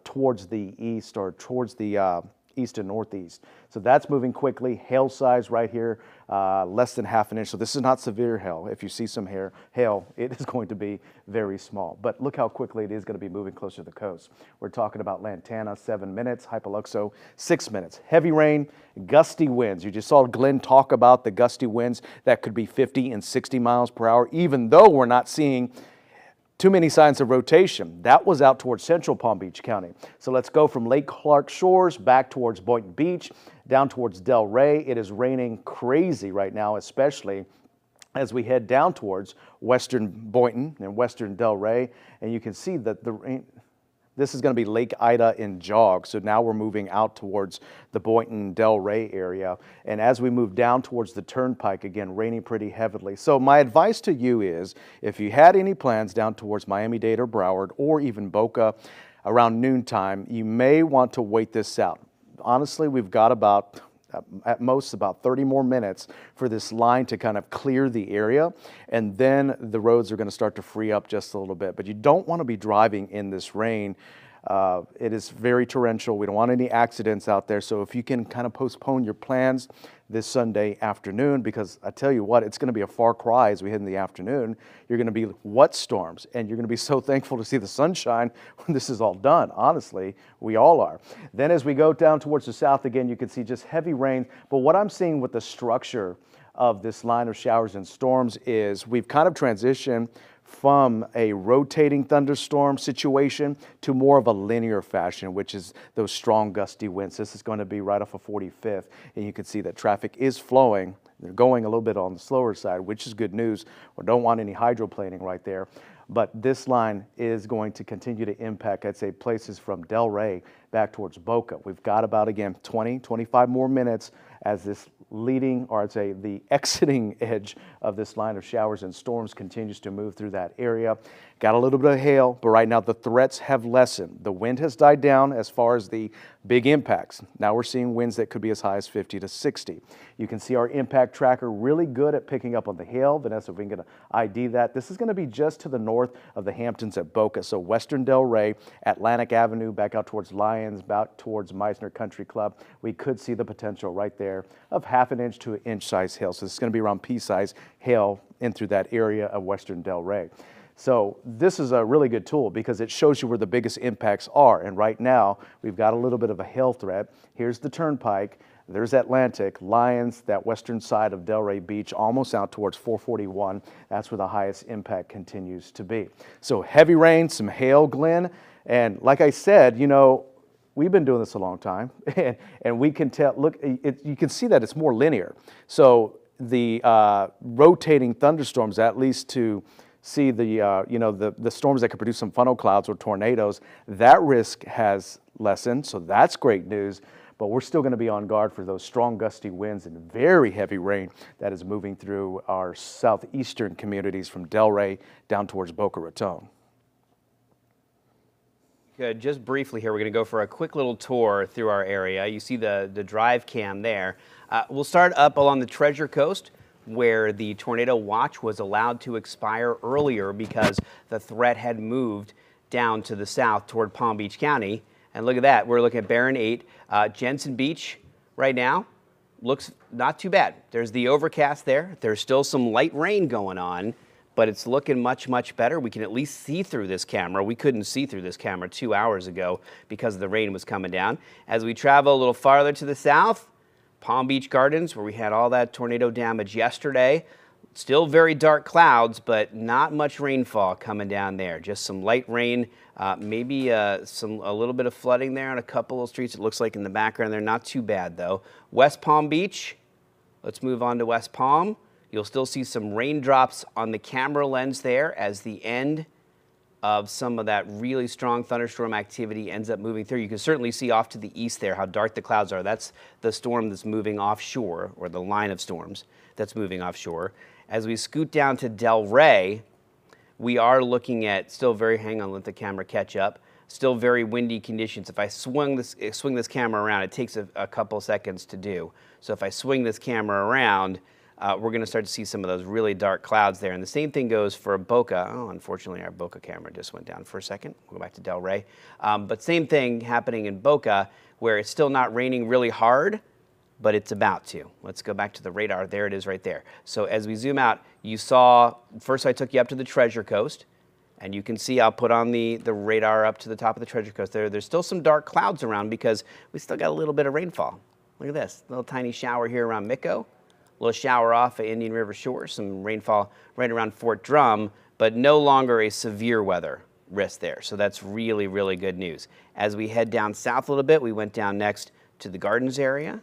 Speaker 5: towards the east or towards the east and northeast. So that's moving quickly. Hail size right here, less than ½ inch. So this is not severe hail. If you see some hail, it is going to be very small. But look how quickly it is going to be moving closer to the coast. We're talking about Lantana, 7 minutes, Hypoluxo, 6 minutes. Heavy rain, gusty winds. You just saw Glenn talk about the gusty winds that could be 50 and 60 miles per hour, even though we're not seeing too many signs of rotation. That was out towards central Palm Beach County. So let's go from Lake Clark Shores back towards Boynton Beach, down towards Delray. It is raining crazy right now, especially as we head down towards western Boynton and western Delray. And you can see that the rain, this is going to be Lake Ida in Jog. So now we're moving out towards the Boynton Delray area. And as we move down towards the Turnpike, again, raining pretty heavily. So my advice to you is, if you had any plans down towards Miami-Dade or Broward or even Boca around noontime, you may want to wait this out. Honestly, we've got about at most about 30 more minutes for this line to kind of clear the area, and then the roads are going to start to free up just a little bit. But you don't want to be driving in this rain. It is very torrential. We don't want any accidents out there. So if you can kind of postpone your plans this Sunday afternoon, because I tell you what, it's going to be a far cry as we head in the afternoon. You're going to be what storms, and you're going to be so thankful to see the sunshine when this is all done. Honestly, we all are. Then as we go down towards the south again, you can see just heavy rain. But what I'm seeing with the structure of this line of showers and storms is we've kind of transitioned from a rotating thunderstorm situation to more of a linear fashion, which is those strong gusty winds. This is going to be right off of 45th, and you can see that traffic is flowing. They're going a little bit on the slower side, which is good news. We don't want any hydroplaning right there. But this line is going to continue to impact, I'd say, places from Delray back towards Boca. We've got about, again, 20, 25 more minutes as this leading, or I'd say the exiting edge of this line of showers and storms continues to move through that area. Got a little bit of hail, but right now the threats have lessened. The wind has died down as far as the big impacts. Now we're seeing winds that could be as high as 50 to 60. You can see our impact tracker really good at picking up on the hail. Vanessa, if we can get an ID that. This is going to be just to the north of the Hamptons at Boca. So western Delray, Atlantic Avenue, back out towards Lyons, back towards Meisner Country Club. We could see the potential right there of half an inch to an inch size hail. So this is going to be around pea-size hail in through that area of western Delray. So this is a really good tool because it shows you where the biggest impacts are. And right now, we've got a little bit of a hail threat. Here's the Turnpike. There's Atlantic, Lyons, that western side of Delray Beach, almost out towards 441. That's where the highest impact continues to be. So heavy rain, some hail, Glenn. And like I said, you know, we've been doing this a long time. and we can tell, look, you can see that it's more linear. So the rotating thunderstorms, at least to see the, you know, the storms that could produce some funnel clouds or tornadoes, that risk has lessened, so that's great news. But we're still going to be on guard for those strong gusty winds and very heavy rain that is moving through our southeastern communities from Delray down towards Boca Raton.
Speaker 2: Good. Just briefly here, we're going to go for a quick little tour through our area. You see the drive cam there. We'll start up along the Treasure Coast, where the tornado watch was allowed to expire earlier because the threat had moved down to the south toward Palm Beach County. And look at that, we're looking at Barron 8. Jensen Beach right now looks not too bad. There's the overcast there. There's still some light rain going on, but it's looking much, much better. We can at least see through this camera. We couldn't see through this camera 2 hours ago because the rain was coming down. As we travel a little farther to the south, Palm Beach Gardens, where we had all that tornado damage yesterday. Still very dark clouds, but not much rainfall coming down there. Just some light rain, maybe a little bit of flooding there on a couple of streets. It looks like in the background there, not too bad though. West Palm Beach, let's move on to West Palm. You'll still see some raindrops on the camera lens there as the end of some of that really strong thunderstorm activity ends up moving through. You can certainly see off to the east there how dark the clouds are. That's the storm that's moving offshore, or the line of storms that's moving offshore. As we scoot down to Delray, we are looking at still very, hang on, let the camera catch up, still very windy conditions. If I swing this camera around, it takes a couple seconds to do. So if I swing this camera around, we're going to start to see some of those really dark clouds there. And the same thing goes for Boca. Oh, unfortunately, our Boca camera just went down for a second. We'll go back to Delray. But same thing happening in Boca, where it's still not raining really hard, but it's about to. Let's go back to the radar. There it is right there. So as we zoom out, you saw, first I took you up to the Treasure Coast, and you can see I'll put on the radar up to the top of the Treasure Coast. There's still some dark clouds around because we still got a little bit of rainfall. Look at this, little tiny shower here around Mico. A little shower off at Indian River Shore, some rainfall right around Fort Drum, but no longer a severe weather risk there. So that's really, really good news. As we head down south a little bit, we went down next to the Gardens area.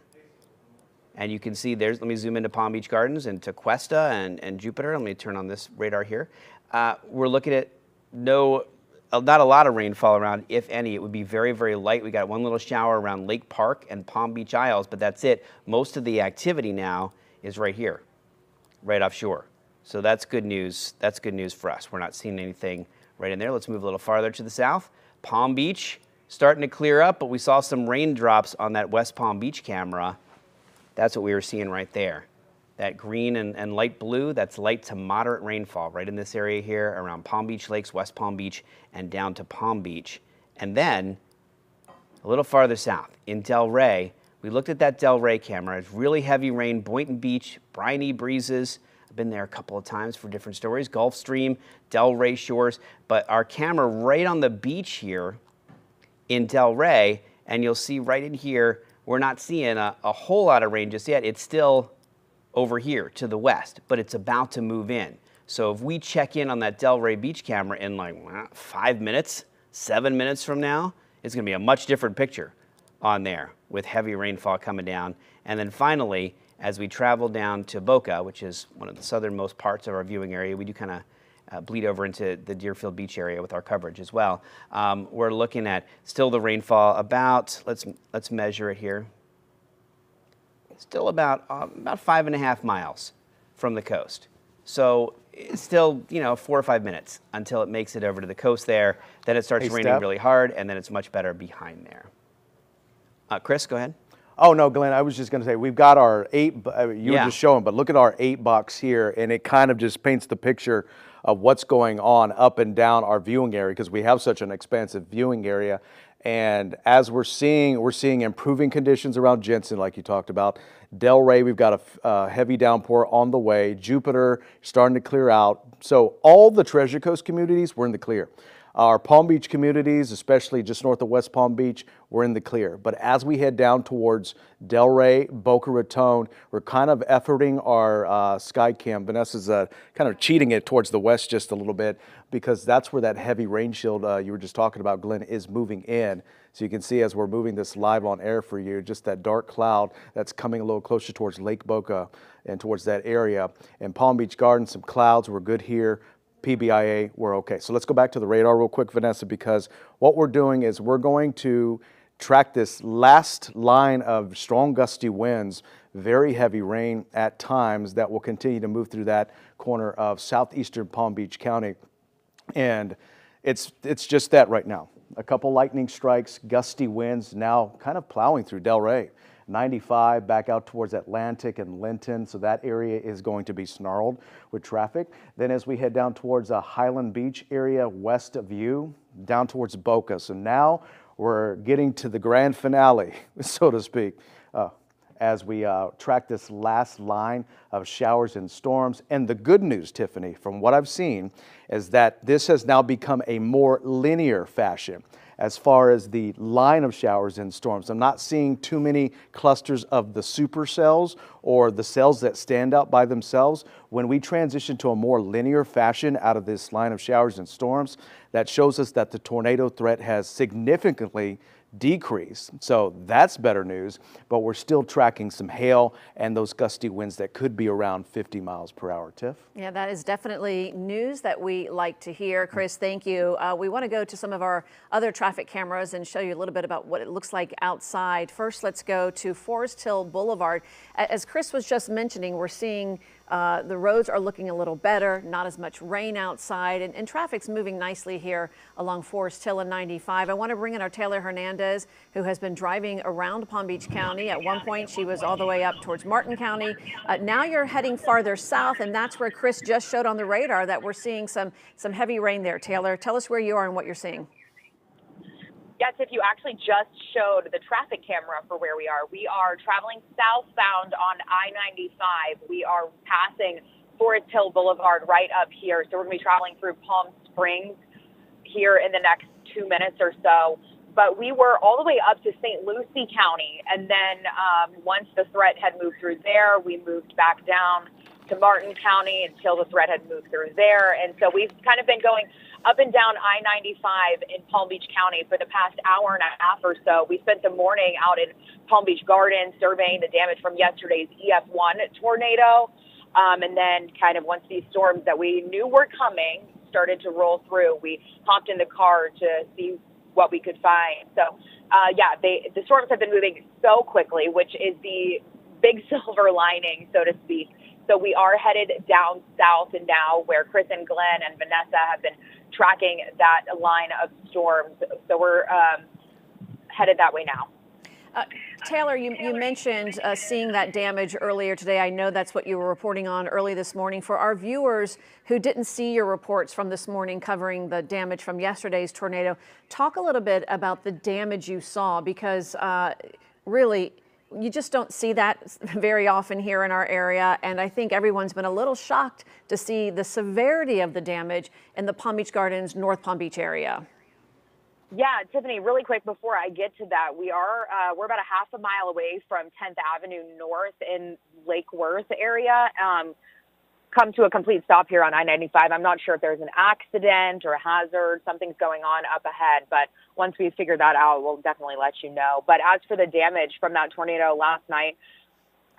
Speaker 2: And you can see there's, let me zoom into Palm Beach Gardens and to Cuesta and Jupiter. Let me turn on this radar here. We're looking at not a lot of rainfall around, if any. It would be very, very light. We got one little shower around Lake Park and Palm Beach Isles, but that's it. Most of the activity now is right here, right offshore. So that's good news. That's good news for us. We're not seeing anything right in there. Let's move a little farther to the south. Palm Beach starting to clear up, but we saw some raindrops on that West Palm Beach camera. That's what we were seeing right there. That green and light blue, that's light to moderate rainfall right in this area here around Palm Beach Lakes, West Palm Beach, and down to Palm Beach. And then a little farther south in Delray, we looked at that Delray camera. It's really heavy rain, Boynton Beach, briny breezes. I've been there a couple of times for different stories. Gulfstream, Delray Shores. But our camera right on the beach here in Delray, and you'll see right in here, we're not seeing a whole lot of rain just yet. It's still over here to the west, but it's about to move in. So if we check in on that Delray Beach camera in like 5 minutes, 7 minutes from now, it's going to be a much different picture on there with heavy rainfall coming down. And then finally, as we travel down to Boca, which is one of the southernmost parts of our viewing area, we do kind of bleed over into the Deerfield Beach area with our coverage as well. We're looking at still the rainfall about, let's measure it here, still about 5.5 miles from the coast. So it's still, 4 or 5 minutes until it makes it over to the coast there. Then it starts raining
Speaker 5: Steph.
Speaker 2: really hard, and then it's much better behind there. Chris, go ahead.
Speaker 5: Oh, no, Glenn, I was just going to say, we've got our you were just showing, but look at our 8 box here, and it kind of just paints the picture of what's going on up and down our viewing area because we have such an expansive viewing area. And as we're seeing improving conditions around Jensen, like you talked about. Delray, we've got a heavy downpour on the way. Jupiter starting to clear out. So all the Treasure Coast communities, we're in the clear. Our Palm Beach communities, especially just north of West Palm Beach, we're in the clear. But as we head down towards Delray, Boca Raton, we're kind of efforting our Skycam. Vanessa's kind of cheating it towards the west just a little bit because that's where that heavy rain shield you were just talking about, Glenn, is moving in. So you can see as we're moving this live on air for you, just that dark cloud that's coming a little closer towards Lake Boca and towards that area. And Palm Beach Gardens, some clouds, we're good here. PBIA, we're okay. So let's go back to the radar real quick, Vanessa, because what we're doing is we're going to track this last line of strong gusty winds, very heavy rain at times that will continue to move through that corner of southeastern Palm Beach County. And it's just that right now. A couple lightning strikes, gusty winds now kind of plowing through Delray. 95 back out towards Atlantic and Linton, so that area is going to be snarled with traffic. Then as we head down towards Highland Beach area west of you, down towards Boca. So now we're getting to the grand finale, so to speak, as we track this last line of showers and storms. And the good news, Tiffany, from what I've seen, is that this has now become a more linear fashion as far as the line of showers and storms. I'm not seeing too many clusters of the supercells or the cells that stand out by themselves. When we transition to a more linear fashion out of this line of showers and storms, that shows us that the tornado threat has significantly decrease. So that's better news, but we're still tracking some hail and those gusty winds that could be around 50 miles per hour. Tiff?
Speaker 4: Yeah, that is definitely news that we like to hear. Chris, thank you. We want to go to some of our other traffic cameras and show you a little bit about what it looks like outside. First, let's go to Forest Hill Boulevard. As Chris was just mentioning, we're seeing the roads are looking a little better, not as much rain outside, and traffic's moving nicely here along Forest Hill and 95. I want to bring in our Taylor Hernandez, who has been driving around Palm Beach County. At one point, she was all the way up towards Martin County. Now you're heading farther south, and that's where Chris just showed on the radar that we're seeing some heavy rain there. Taylor, tell us where you are and what you're seeing.
Speaker 3: Yes, if you actually just showed the traffic camera for where we are traveling southbound on I-95. We are passing Forest Hill Boulevard right up here. So we're going to be traveling through Palm Springs here in the next 2 minutes or so. But we were all the way up to St. Lucie County. And then once the threat had moved through there, we moved back down to Martin County until the threat had moved through there. And so we've kind of been going up and down I-95 in Palm Beach County for the past hour and a half or so. We spent the morning out in Palm Beach Gardens surveying the damage from yesterday's EF1 tornado. And then kind of once these storms that we knew were coming started to roll through, we hopped in the car to see what we could find. So, the storms have been moving so quickly, which is the big silver lining, so to speak. So we are headed down south and now where Chris and Glenn and Vanessa have been tracking that line of storms. So we're headed that way now.
Speaker 4: Taylor, you mentioned seeing that damage earlier today. I know that's what you were reporting on early this morning. For our viewers who didn't see your reports from this morning covering the damage from yesterday's tornado, talk a little bit about the damage you saw, because really, you just don't see that very often here in our area. And I think everyone's been a little shocked to see the severity of the damage in the Palm Beach Gardens, North Palm Beach area.
Speaker 3: Yeah, Tiffany, really quick before I get to that, we're about a half a mile away from 10th Avenue North in Lake Worth area. come to a complete stop here on I-95. I'm not sure if there's an accident or a hazard, something's going on up ahead, but once we figure that out, we'll definitely let you know. But as for the damage from that tornado last night,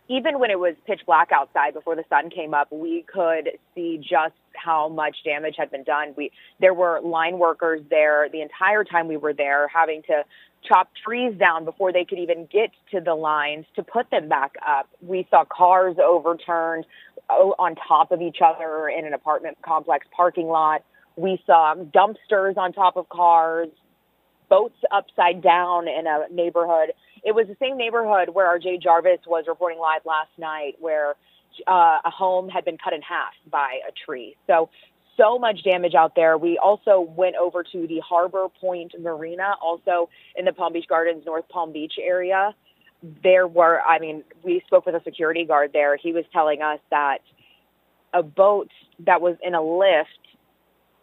Speaker 3: even when it was pitch black outside before the sun came up, we could see just how much damage had been done. There were line workers there the entire time we were there, having to chop trees down before they could even get to the lines to put them back up. We saw cars overturned on top of each other in an apartment complex parking lot. We saw dumpsters on top of cars, boats upside down in a neighborhood. It was the same neighborhood where our Jay Jarvis was reporting live last night, where a home had been cut in half by a tree. So much damage out there. We also went over to the Harbor Point Marina, also in the Palm Beach Gardens, North Palm Beach area. We spoke with a security guard there. He was telling us that a boat that was in a lift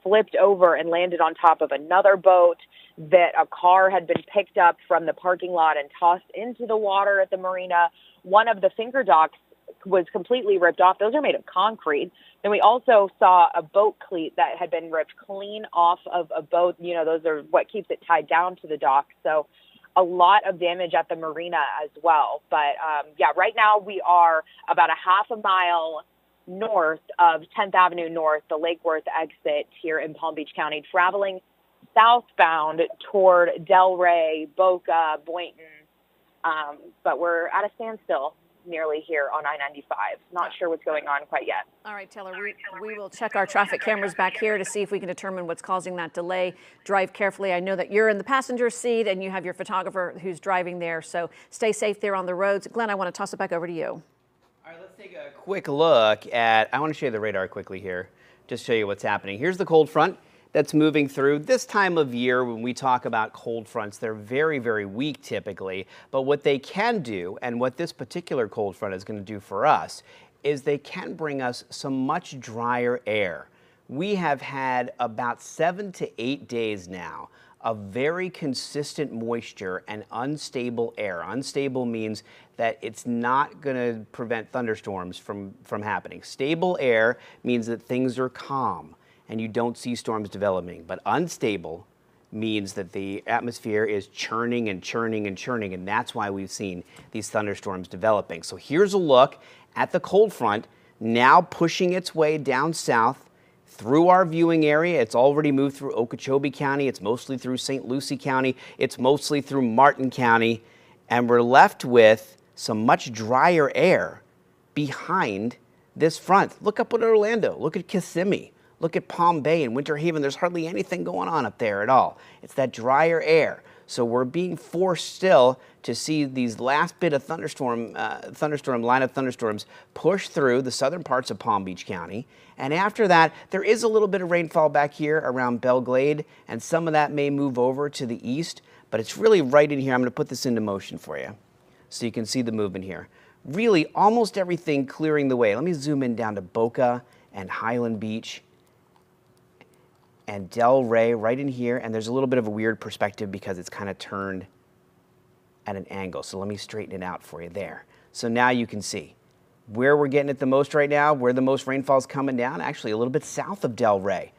Speaker 3: flipped over and landed on top of another boat, that a car had been picked up from the parking lot and tossed into the water at the marina. One of the finger docks was completely ripped off. Those are made of concrete. Then we also saw a boat cleat that had been ripped clean off of a boat. You know, those are what keeps it tied down to the dock. So a lot of damage at the marina as well. But right now we are about a half a mile north of 10th Avenue North, the Lake Worth exit here in Palm Beach County, traveling southbound toward Delray, Boca, Boynton. But we're at a standstill nearly here on I-95. Not sure what's going on quite yet.
Speaker 4: All right, Taylor, we will check our traffic cameras back here to see if we can determine what's causing that delay. Drive carefully. I know that you're in the passenger seat and you have your photographer who's driving there, so stay safe there on the roads. Glenn, I want to toss it back over to you.
Speaker 2: All right, let's take a quick look at, I want to show you the radar quickly here, just show you what's happening. Here's the cold front that's moving through. This time of year, when we talk about cold fronts, they're very, very weak typically. But what they can do, and what this particular cold front is going to do for us, is they can bring us some much drier air. We have had about 7 to 8 days now of very consistent moisture and unstable air. Unstable means that it's not going to prevent thunderstorms from happening. Stable air means that things are calm and you don't see storms developing. But unstable means that the atmosphere is churning and churning and churning, and that's why we've seen these thunderstorms developing. So here's a look at the cold front now pushing its way down south through our viewing area. It's already moved through Okeechobee County. It's mostly through St. Lucie County. It's mostly through Martin County. And we're left with some much drier air behind this front. Look up at Orlando. Look at Kissimmee. Look at Palm Bay and Winter Haven. There's hardly anything going on up there at all. It's that drier air. So we're being forced still to see these last bit of thunderstorm line of thunderstorms push through the southern parts of Palm Beach County. And after that, there is a little bit of rainfall back here around Belle Glade, and some of that may move over to the east, but it's really right in here. I'm going to put this into motion for you so you can see the movement here. Really, almost everything clearing the way. Let me zoom in down to Boca and Highland Beach and Delray right in here, and there's a little bit of a weird perspective because it's kind of turned at an angle. So let me straighten it out for you there. So now you can see where we're getting it the most right now, where the most rainfall is coming down, actually a little bit south of Delray,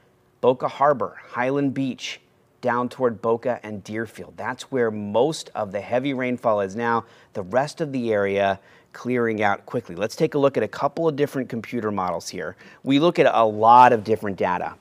Speaker 2: Boca Harbor, Highland Beach, down toward Boca and Deerfield. That's where most of the heavy rainfall is now. The rest of the area clearing out quickly. Let's take a look at a couple of different computer models here. We look at a lot of different data.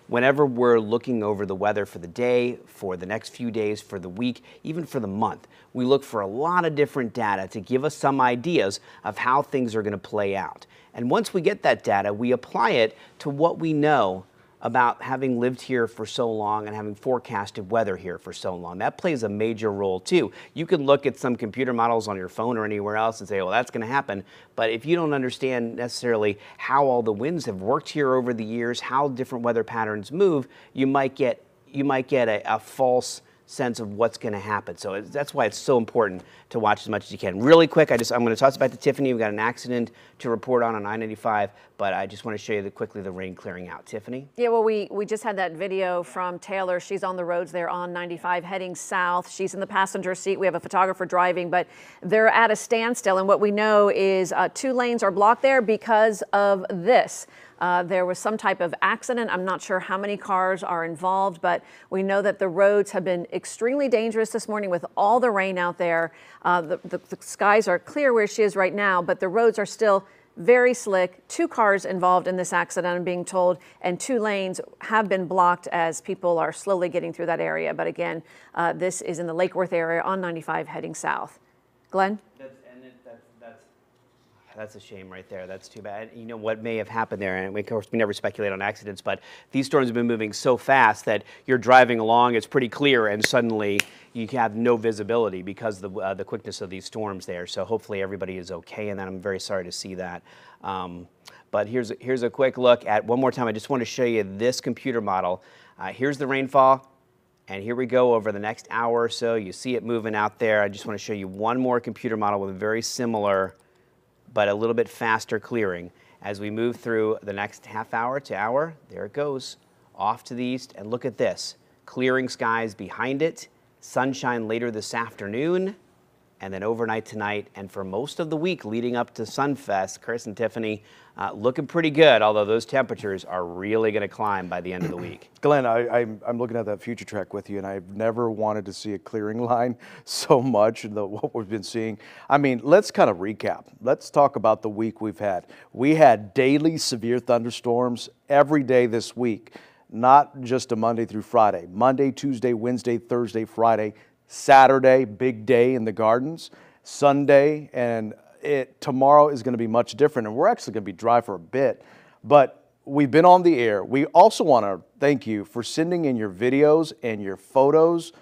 Speaker 2: Whenever we're looking over the weather for the day, for the next few days, for the week, even for the month, we look for a lot of different data to give us some ideas of how things are going to play out. And once we get that data, we apply it to what we know about having lived here for so long and having forecasted weather here for so long. That plays a major role too. You can look at some computer models on your phone or anywhere else and say, well, that's going to happen. But if you don't understand necessarily how all the winds have worked here over the years, how different weather patterns move, you might get a false sense of what's going to happen. So that's why it's so important to watch as much as you can. Really quick, I'm going to toss it back to Tiffany. We've got an accident to report on I-95, but I just want to show you quickly the rain clearing out. Tiffany?
Speaker 4: Yeah, well, we just had that video from Taylor. She's on the roads there on 95 heading south. She's in the passenger seat. We have a photographer driving, but they're at a standstill. And what we know is 2 lanes are blocked there because of this. There was some type of accident. I'm not sure how many cars are involved, but we know that the roads have been extremely dangerous this morning with all the rain out there. The skies are clear where she is right now, but the roads are still very slick. 2 cars involved in this accident, I'm being told, and 2 lanes have been blocked as people are slowly getting through that area. But again, this is in the Lake Worth area on 95 heading south. Glenn?
Speaker 2: That's a shame right there. That's too bad. You know what may have happened there, and of course we never speculate on accidents, but these storms have been moving so fast that you're driving along, it's pretty clear, and suddenly you have no visibility because of the quickness of these storms there. So hopefully everybody is okay, and I'm very sorry to see that. But here's a quick look at, one more time, I just want to show you this computer model. Here's the rainfall. And here we go over the next hour or so. You see it moving out there. I just want to show you one more computer model with a very similar but a little bit faster clearing. As we move through the next half hour to hour, there it goes, off to the east. And look at this, clearing skies behind it, sunshine later this afternoon, and then overnight tonight, and for most of the week leading up to Sunfest. Chris and Tiffany, looking pretty good, although those temperatures are really going to climb by the end of the week.
Speaker 5: Glenn, I'm looking at that future track with you, and I've never wanted to see a clearing line so much in what we've been seeing. I mean, let's kind of recap. Let's talk about the week we've had. We had daily severe thunderstorms every day this week, not just a Monday through Friday. Monday, Tuesday, Wednesday, Thursday, Friday, Saturday, big day in the gardens, Sunday, and tomorrow is going to be much different, and we're actually going to be dry for a bit, but we've been on the air. We also want to thank you for sending in your videos and your photos.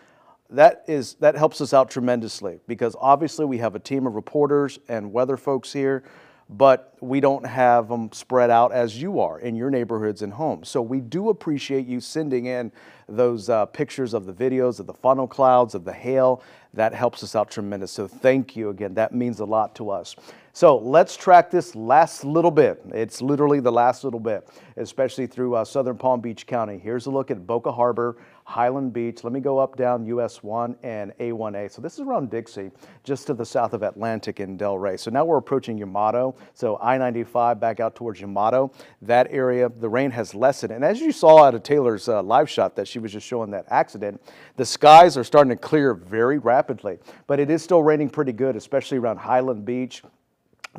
Speaker 5: That helps us out tremendously, because obviously we have a team of reporters and weather folks here, but we don't have them spread out as you are in your neighborhoods and homes. So we do appreciate you sending in those pictures of the videos of the funnel clouds, of the hail. That helps us out tremendous. So thank you again. That means a lot to us. So let's track this last little bit. It's literally the last little bit, especially through southern Palm Beach County. Here's a look at Boca Harbor, Highland Beach. Let me go up, down US 1 and A1A. So this is around Dixie, just to the south of Atlantic and Delray. So now we're approaching Yamato. So I-95 back out towards Yamato. That area, the rain has lessened. And as you saw out of Taylor's live shot that she was just showing that accident, the skies are starting to clear very rapidly. But it is still raining pretty good, especially around Highland Beach,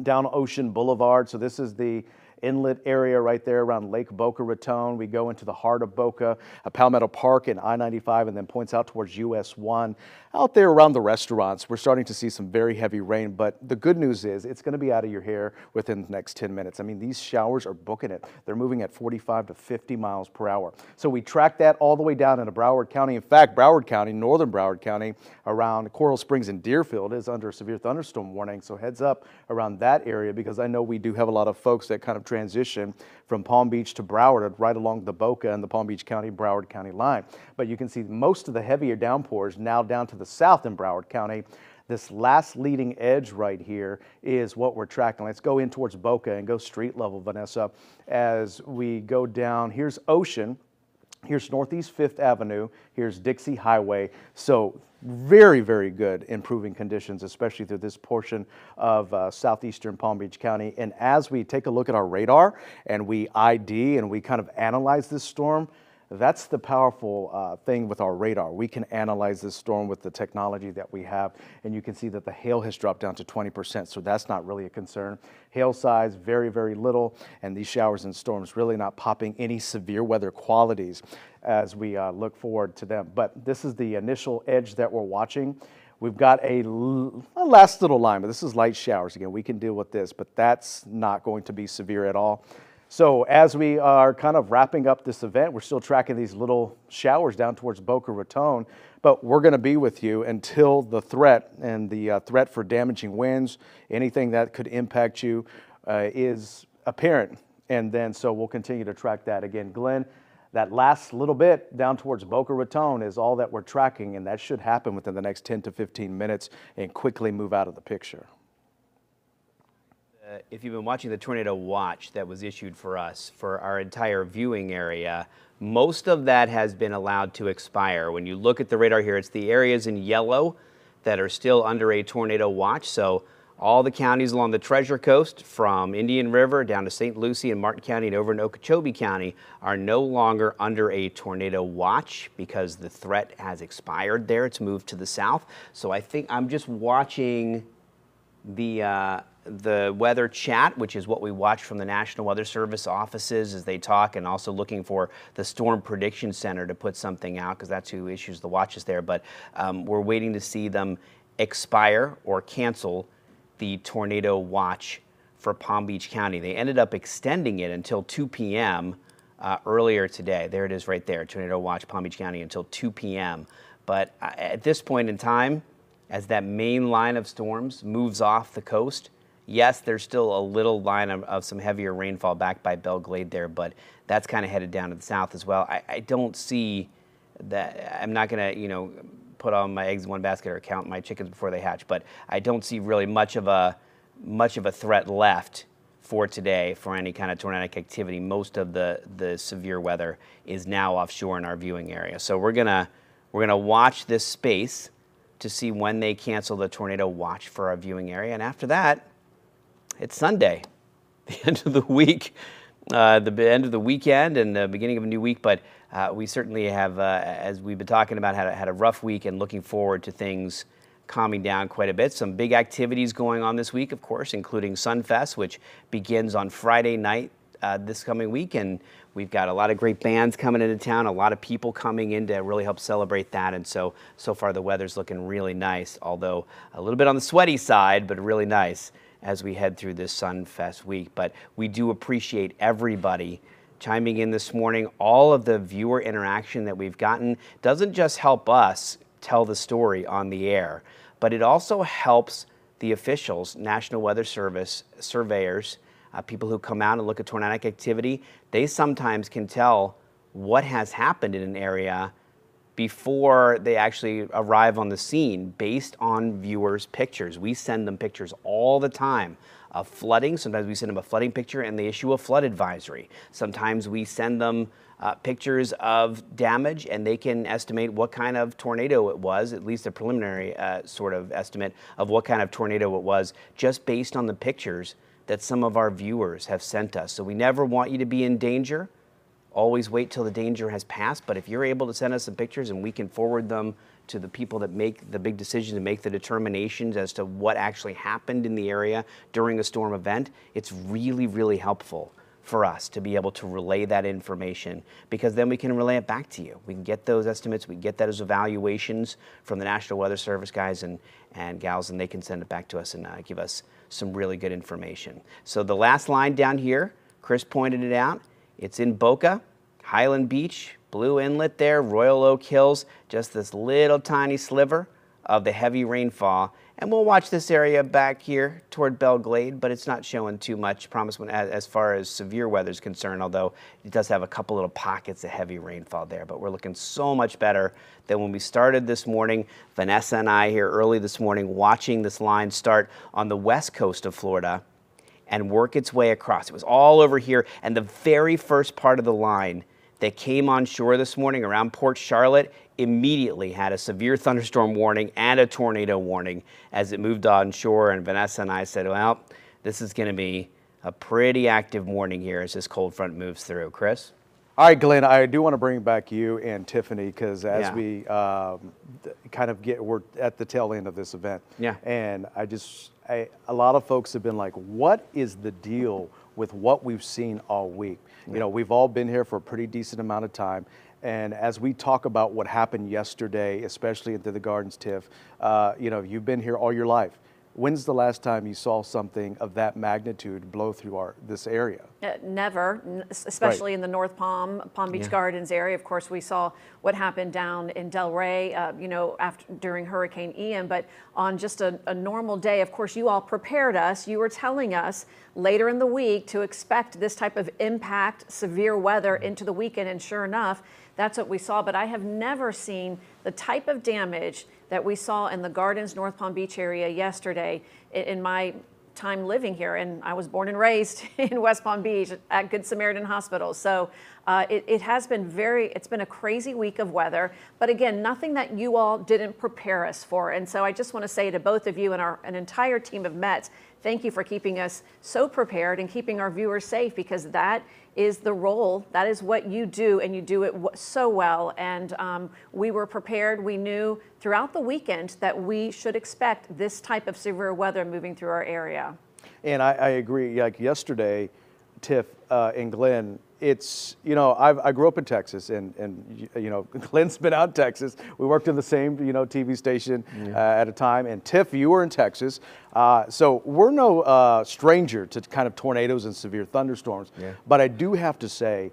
Speaker 5: down Ocean Boulevard. So this is the inlet area right there around Lake Boca Raton. We go into the heart of Boca, Palmetto Park and I-95, and then points out towards US 1. Out there around the restaurants, we're starting to see some very heavy rain, but the good news is it's going to be out of your hair within the next 10 minutes. I mean, these showers are booking it. They're moving at 45 to 50 miles per hour. So we track that all the way down into Broward County. In fact, Broward County, northern Broward County, around Coral Springs and Deerfield is under a severe thunderstorm warning. So heads up around that area, because I know we do have a lot of folks that kind of transition from Palm Beach to Broward right along the Boca and the Palm Beach County, Broward County line. But you can see most of the heavier downpours now down to the south in Broward County. This last leading edge right here is what we're tracking. Let's go in towards Boca and go street level, Vanessa. As we go down, here's Ocean. Here's Northeast 5th Avenue. Here's Dixie Highway. So very, very good improving conditions, especially through this portion of southeastern Palm Beach County. And as we take a look at our radar and we ID and we kind of analyze this storm, that's the powerful thing with our radar. We can analyze this storm with the technology that we have, and you can see that the hail has dropped down to 20%, so that's not really a concern. Hail size, very, very little, and these showers and storms really not popping any severe weather qualities as we look forward to them. But this is the initial edge that we're watching. We've got a last little line, but this is light showers. Again, we can deal with this, but that's not going to be severe at all. So as we are kind of wrapping up this event, we're still tracking these little showers down towards Boca Raton, but we're going to be with you until the threat and the threat for damaging winds, anything that could impact you is apparent. And then so we'll continue to track that. Again, Glenn, that last little bit down towards Boca Raton is all that we're tracking, and that should happen within the next 10 to 15 minutes and quickly move out of the picture.
Speaker 2: If you've been watching the tornado watch that was issued for us for our entire viewing area, most of that has been allowed to expire. When you look at the radar here, it's the areas in yellow that are still under a tornado watch. So All the counties along the Treasure Coast, from Indian River down to St. Lucie and Martin County and over in Okeechobee County, are no longer under a tornado watch because the threat has expired there. It's moved to the south. So I think I'm just watching the weather chat, which is what we watch from the National Weather Service offices as they talk, and also looking for the Storm Prediction Center to put something out because that's who issues the watches there. But we're waiting to see them expire or cancel the tornado watch for Palm Beach County. They ended up extending it until 2 p.m. Earlier today. There it is right there, tornado watch Palm Beach County until 2 p.m. But at this point in time, as that main line of storms moves off the coast, yes, there's still a little line of some heavier rainfall back by Belle Glade there, but that's kind of headed down to the south as well. I don't see that. I'm not going to, put all my eggs in one basket or count my chickens before they hatch, but I don't see really much of a threat left for today for any kind of tornadic activity. Most of the severe weather is now offshore in our viewing area. So we're gonna watch this space to see when they cancel the tornado watch for our viewing area, and after that, it's Sunday, the end of the week, the end of the weekend and the beginning of a new week. But we certainly have, as we've been talking about, had a rough week and looking forward to things calming down quite a bit. Some big activities going on this week, of course, including Sunfest, which begins on Friday night this coming week. And we've got a lot of great bands coming into town, a lot of people coming in to really help celebrate that. And so far the weather's looking really nice, although a little bit on the sweaty side, but really nice as we head through this Sunfest week. But we do appreciate everybody chiming in this morning. All of the viewer interaction that we've gotten doesn't just help us tell the story on the air, but it also helps the officials, National Weather Service, surveyors, people who come out and look at tornadic activity. They sometimes can tell what has happened in an area before they actually arrive on the scene based on viewers' pictures. We send them pictures all the time of flooding. Sometimes we send them a flooding picture and they issue a flood advisory. Sometimes we send them pictures of damage and they can estimate what kind of tornado it was, at least a preliminary sort of estimate of what kind of tornado it was, just based on the pictures that some of our viewers have sent us. So we never want you to be in danger. Always wait till the danger has passed, but if you're able to send us some pictures and we can forward them to the people that make the big decisions and make the determinations as to what actually happened in the area during a storm event, it's really, really helpful for us to be able to relay that information, because then we can relay it back to you. We can get those estimates, we can get those evaluations from the National Weather Service guys and gals, and they can send it back to us and give us some really good information. So the last line down here, Chris pointed it out, it's in Boca, Highland Beach, Blue Inlet there, Royal Oak Hills, just this little tiny sliver of the heavy rainfall. And we'll watch this area back here toward Belle Glade, but it's not showing too much promise as far as severe weather is concerned, although it does have a couple little pockets of heavy rainfall there. But we're looking so much better than when we started this morning. Vanessa and I here early this morning watching this line start on the west coast of Florida and work its way across. It was all over here, and the very first part of the line that came on shore this morning around Port Charlotte immediately had a severe thunderstorm warning and a tornado warning as it moved on shore. And Vanessa and I said, well, this is going to be a pretty active morning here as this cold front moves through. Chris?
Speaker 5: All right, Glenn, I do want to bring back you and Tiffany because as we kind of we're at the tail end of this event.
Speaker 2: Yeah.
Speaker 5: And a lot of folks have been like, what is the deal with what we've seen all week? You know, we've all been here for a pretty decent amount of time. And as we talk about what happened yesterday, especially into the Gardens, Tiff, you've been here all your life. When's the last time you saw something of that magnitude blow through this area?
Speaker 4: Never, especially in the North Palm Beach Gardens area. Of course, we saw what happened down in Delray, during Hurricane Ian. But on just a normal day, of course, you all prepared us. You were telling us later in the week to expect this type of impact, severe weather into the weekend. And sure enough, that's what we saw. But I have never seen the type of damage that we saw in the Gardens, North Palm Beach area yesterday in my time living here, and I was born and raised in West Palm Beach at Good Samaritan Hospital. So it has been it's been a crazy week of weather, but again, nothing that you all didn't prepare us for. And so I just want to say to both of you and an entire team of Mets, thank you for keeping us so prepared and keeping our viewers safe, because that is the role, that is what you do, and you do it so well. And we were prepared. We knew throughout the weekend that we should expect this type of severe weather moving through our area.
Speaker 5: And I agree. Like yesterday, Tiff and Glenn, it's, you know, I grew up in Texas, and you know, Glenn's been out in Texas. We worked in the same, you know, TV station at a time. And Tiff, you were in Texas. So we're no stranger to kind of tornadoes and severe thunderstorms. Yeah. But I do have to say,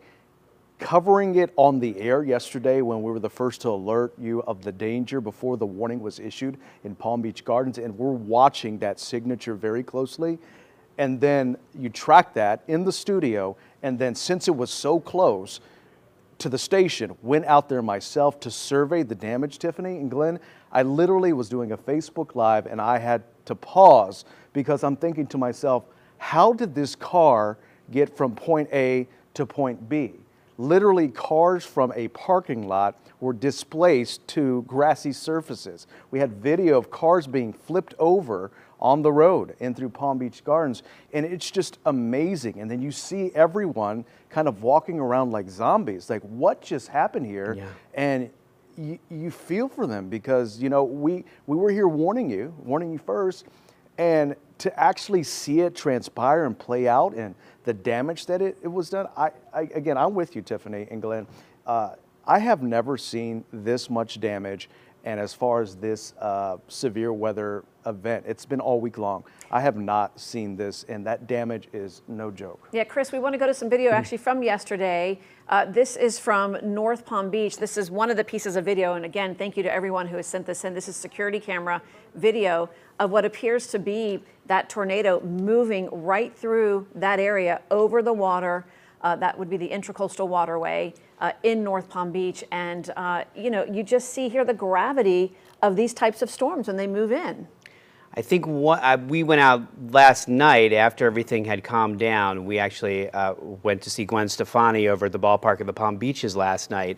Speaker 5: covering it on the air yesterday when we were the first to alert you of the danger before the warning was issued in Palm Beach Gardens, and we're watching that signature very closely. And then you track that in the studio, and then since it was so close to the station, went out there myself to survey the damage, Tiffany and Glenn. I literally was doing a Facebook Live, and I had to pause because I'm thinking to myself, how did this car get from point A to point B? Literally, cars from a parking lot were displaced to grassy surfaces. We had video of cars being flipped over on the road and through Palm Beach Gardens, and it's just amazing. And then you see everyone kind of walking around like zombies, like what just happened here? Yeah. And you feel for them, because you know we were here warning you first, and to actually see it transpire and play out and the damage that it was done. Again, I'm with you, Tiffany and Glenn. I have never seen this much damage. And as far as this severe weather event, it's been all week long. I have not seen this, and that damage is no joke.
Speaker 4: Yeah, Chris, we want to go to some video actually from yesterday. This is from North Palm Beach. This is one of the pieces of video. And again, thank you to everyone who has sent this in. This is security camera video of what appears to be that tornado moving right through that area over the water. That would be the Intracoastal Waterway in North Palm Beach. And, you know, you just see here the gravity of these types of storms when they move in.
Speaker 2: I think we went out last night after everything had calmed down. We actually went to see Gwen Stefani over at the ballpark at the Palm Beaches last night.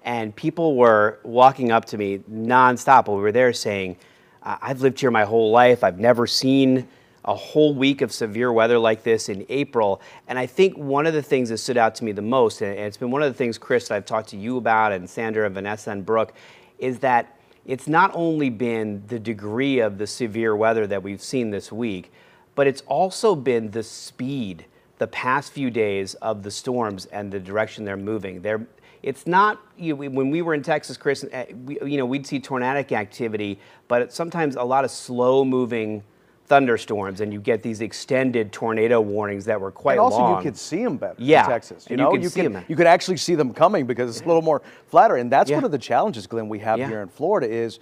Speaker 2: And people were walking up to me nonstop while we were there saying, I've lived here my whole life. I've never seen a whole week of severe weather like this in April. And I think one of the things that stood out to me the most, and it's been one of the things, Chris, that I've talked to you about, and Sandra, and Vanessa, and Brooke, is that it's not only been the degree of the severe weather that we've seen this week, but it's also been the speed the past few days of the storms and the direction they're moving. It's not, when we were in Texas, Chris, we'd see tornadic activity, but sometimes a lot of slow-moving thunderstorms, and you get these extended tornado warnings that were quite long.
Speaker 5: And also you could see them better in Texas.
Speaker 2: You
Speaker 5: could actually see them coming because it's a little more flatter. And that's one of the challenges, Glenn, we have here in Florida is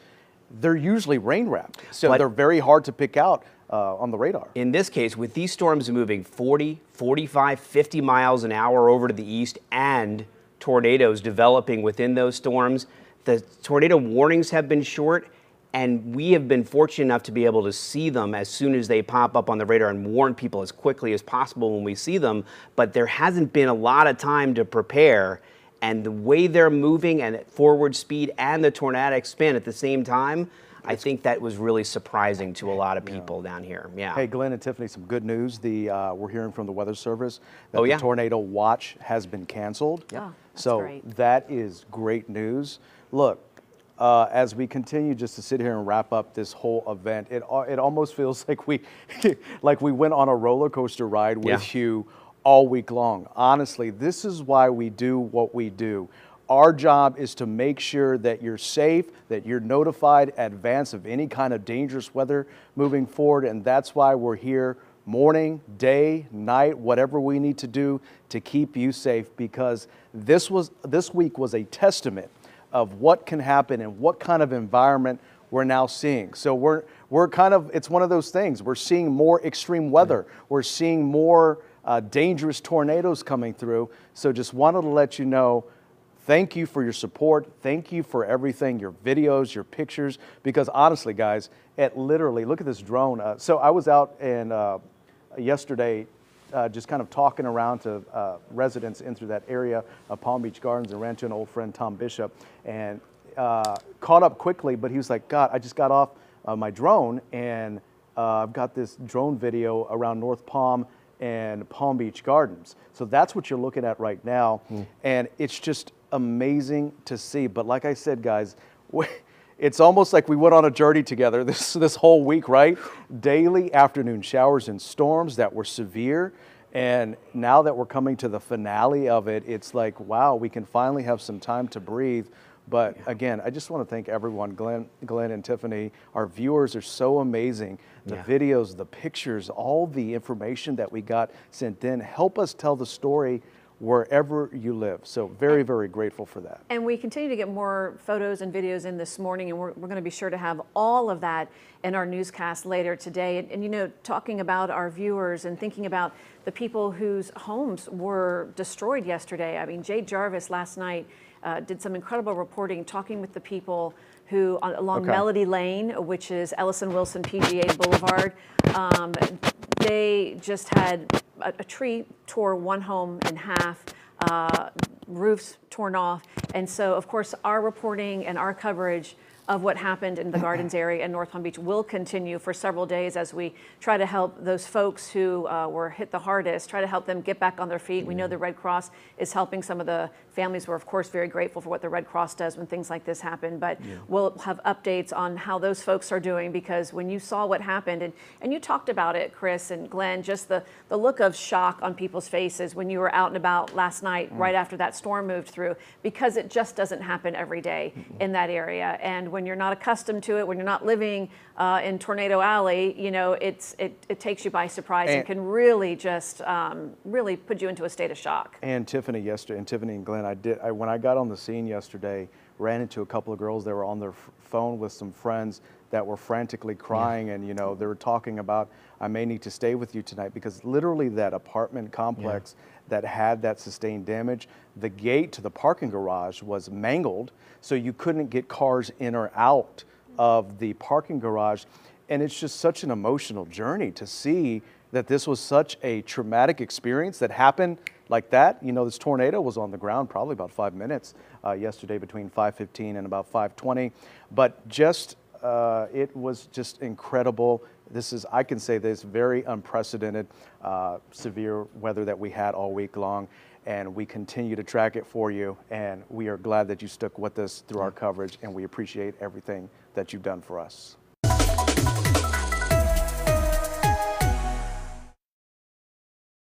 Speaker 5: they're usually rain wrapped. So they're very hard to pick out on the radar.
Speaker 2: In this case, with these storms moving 40, 45, 50 miles an hour over to the east and tornadoes developing within those storms, the tornado warnings have been short. And we have been fortunate enough to be able to see them as soon as they pop up on the radar and warn people as quickly as possible when we see them. But there hasn't been a lot of time to prepare. And the way they're moving and at forward speed and the tornadic spin at the same time, I think that was really surprising to a lot of people down here. Yeah.
Speaker 5: Hey, Glenn and Tiffany, some good news. We're hearing from the Weather Service that the tornado watch has been canceled.
Speaker 4: Yeah.
Speaker 5: So
Speaker 4: great.
Speaker 5: That is great news. Look, as we continue just to sit here and wrap up this whole event, it almost feels like we went on a roller coaster ride with you all week long. Honestly, this is why we do what we do. Our job is to make sure that you're safe, that you're notified in advance of any kind of dangerous weather moving forward, and that's why we're here morning, day, night, whatever we need to do to keep you safe, because this week was a testament of what can happen and what kind of environment we're now seeing. So we're kind of, it's one of those things. We're seeing more extreme weather. We're seeing more dangerous tornadoes coming through. So just wanted to let you know, thank you for your support. Thank you for everything, your videos, your pictures, because honestly, guys, it literally, look at this drone. So I was out and yesterday just kind of talking around to residents in through that area of Palm Beach Gardens, and ran to an old friend, Tom Bishop, and caught up quickly, but he was like, God, I just got off my drone, and I've got this drone video around North Palm and Palm Beach Gardens. So that's what you're looking at right now. And it's just amazing to see. But like I said, guys, it's almost like we went on a journey together this whole week, right? Daily afternoon showers and storms that were severe. And now that we're coming to the finale of it, it's like, wow, we can finally have some time to breathe. But again, I just want to thank everyone, Glenn and Tiffany. Our viewers are so amazing. The videos, the pictures, all the information that we got sent in help us tell the story wherever you live. So very, very grateful for that.
Speaker 4: And we continue to get more photos and videos in this morning, and we're going to be sure to have all of that in our newscast later today. And you know, talking about our viewers and thinking about the people whose homes were destroyed yesterday. I mean, Jade Jarvis last night did some incredible reporting, talking with the people who along Melody Lane, which is Ellison Wilson PGA Boulevard. They just had a tree tore one home in half, roofs torn off. And so, of course, our reporting and our coverage of what happened in the Gardens area in North Palm Beach will continue for several days as we try to help those folks who were hit the hardest, try to help them get back on their feet. We know the Red Cross is helping some of the families. We're, of course, very grateful for what the Red Cross does when things like this happen, but we'll have updates on how those folks are doing, because when you saw what happened, and you talked about it, Chris and Glenn, just the look of shock on people's faces when you were out and about last night right after that storm moved through, because it just doesn't happen every day in that area. And when you're not accustomed to it, when you're not living in Tornado Alley, you know, it takes you by surprise and can really just really put you into a state of shock.
Speaker 5: And Tiffany yesterday, and Tiffany and Glenn, when I got on the scene yesterday, ran into a couple of girls that were on their phone with some friends that were frantically crying, and you know, they were talking about, I may need to stay with you tonight, because literally that apartment complex that had that sustained damage, the gate to the parking garage was mangled, so you couldn't get cars in or out of the parking garage. And it's just such an emotional journey to see that this was such a traumatic experience that happened like that. You know, this tornado was on the ground probably about 5 minutes yesterday, between 5:15 and about 5:20. But just, it was just incredible. This is, I can say this, very unprecedented severe weather that we had all week long. And we continue to track it for you. And we are glad that you stuck with us through our coverage, and we appreciate everything that you've done for us.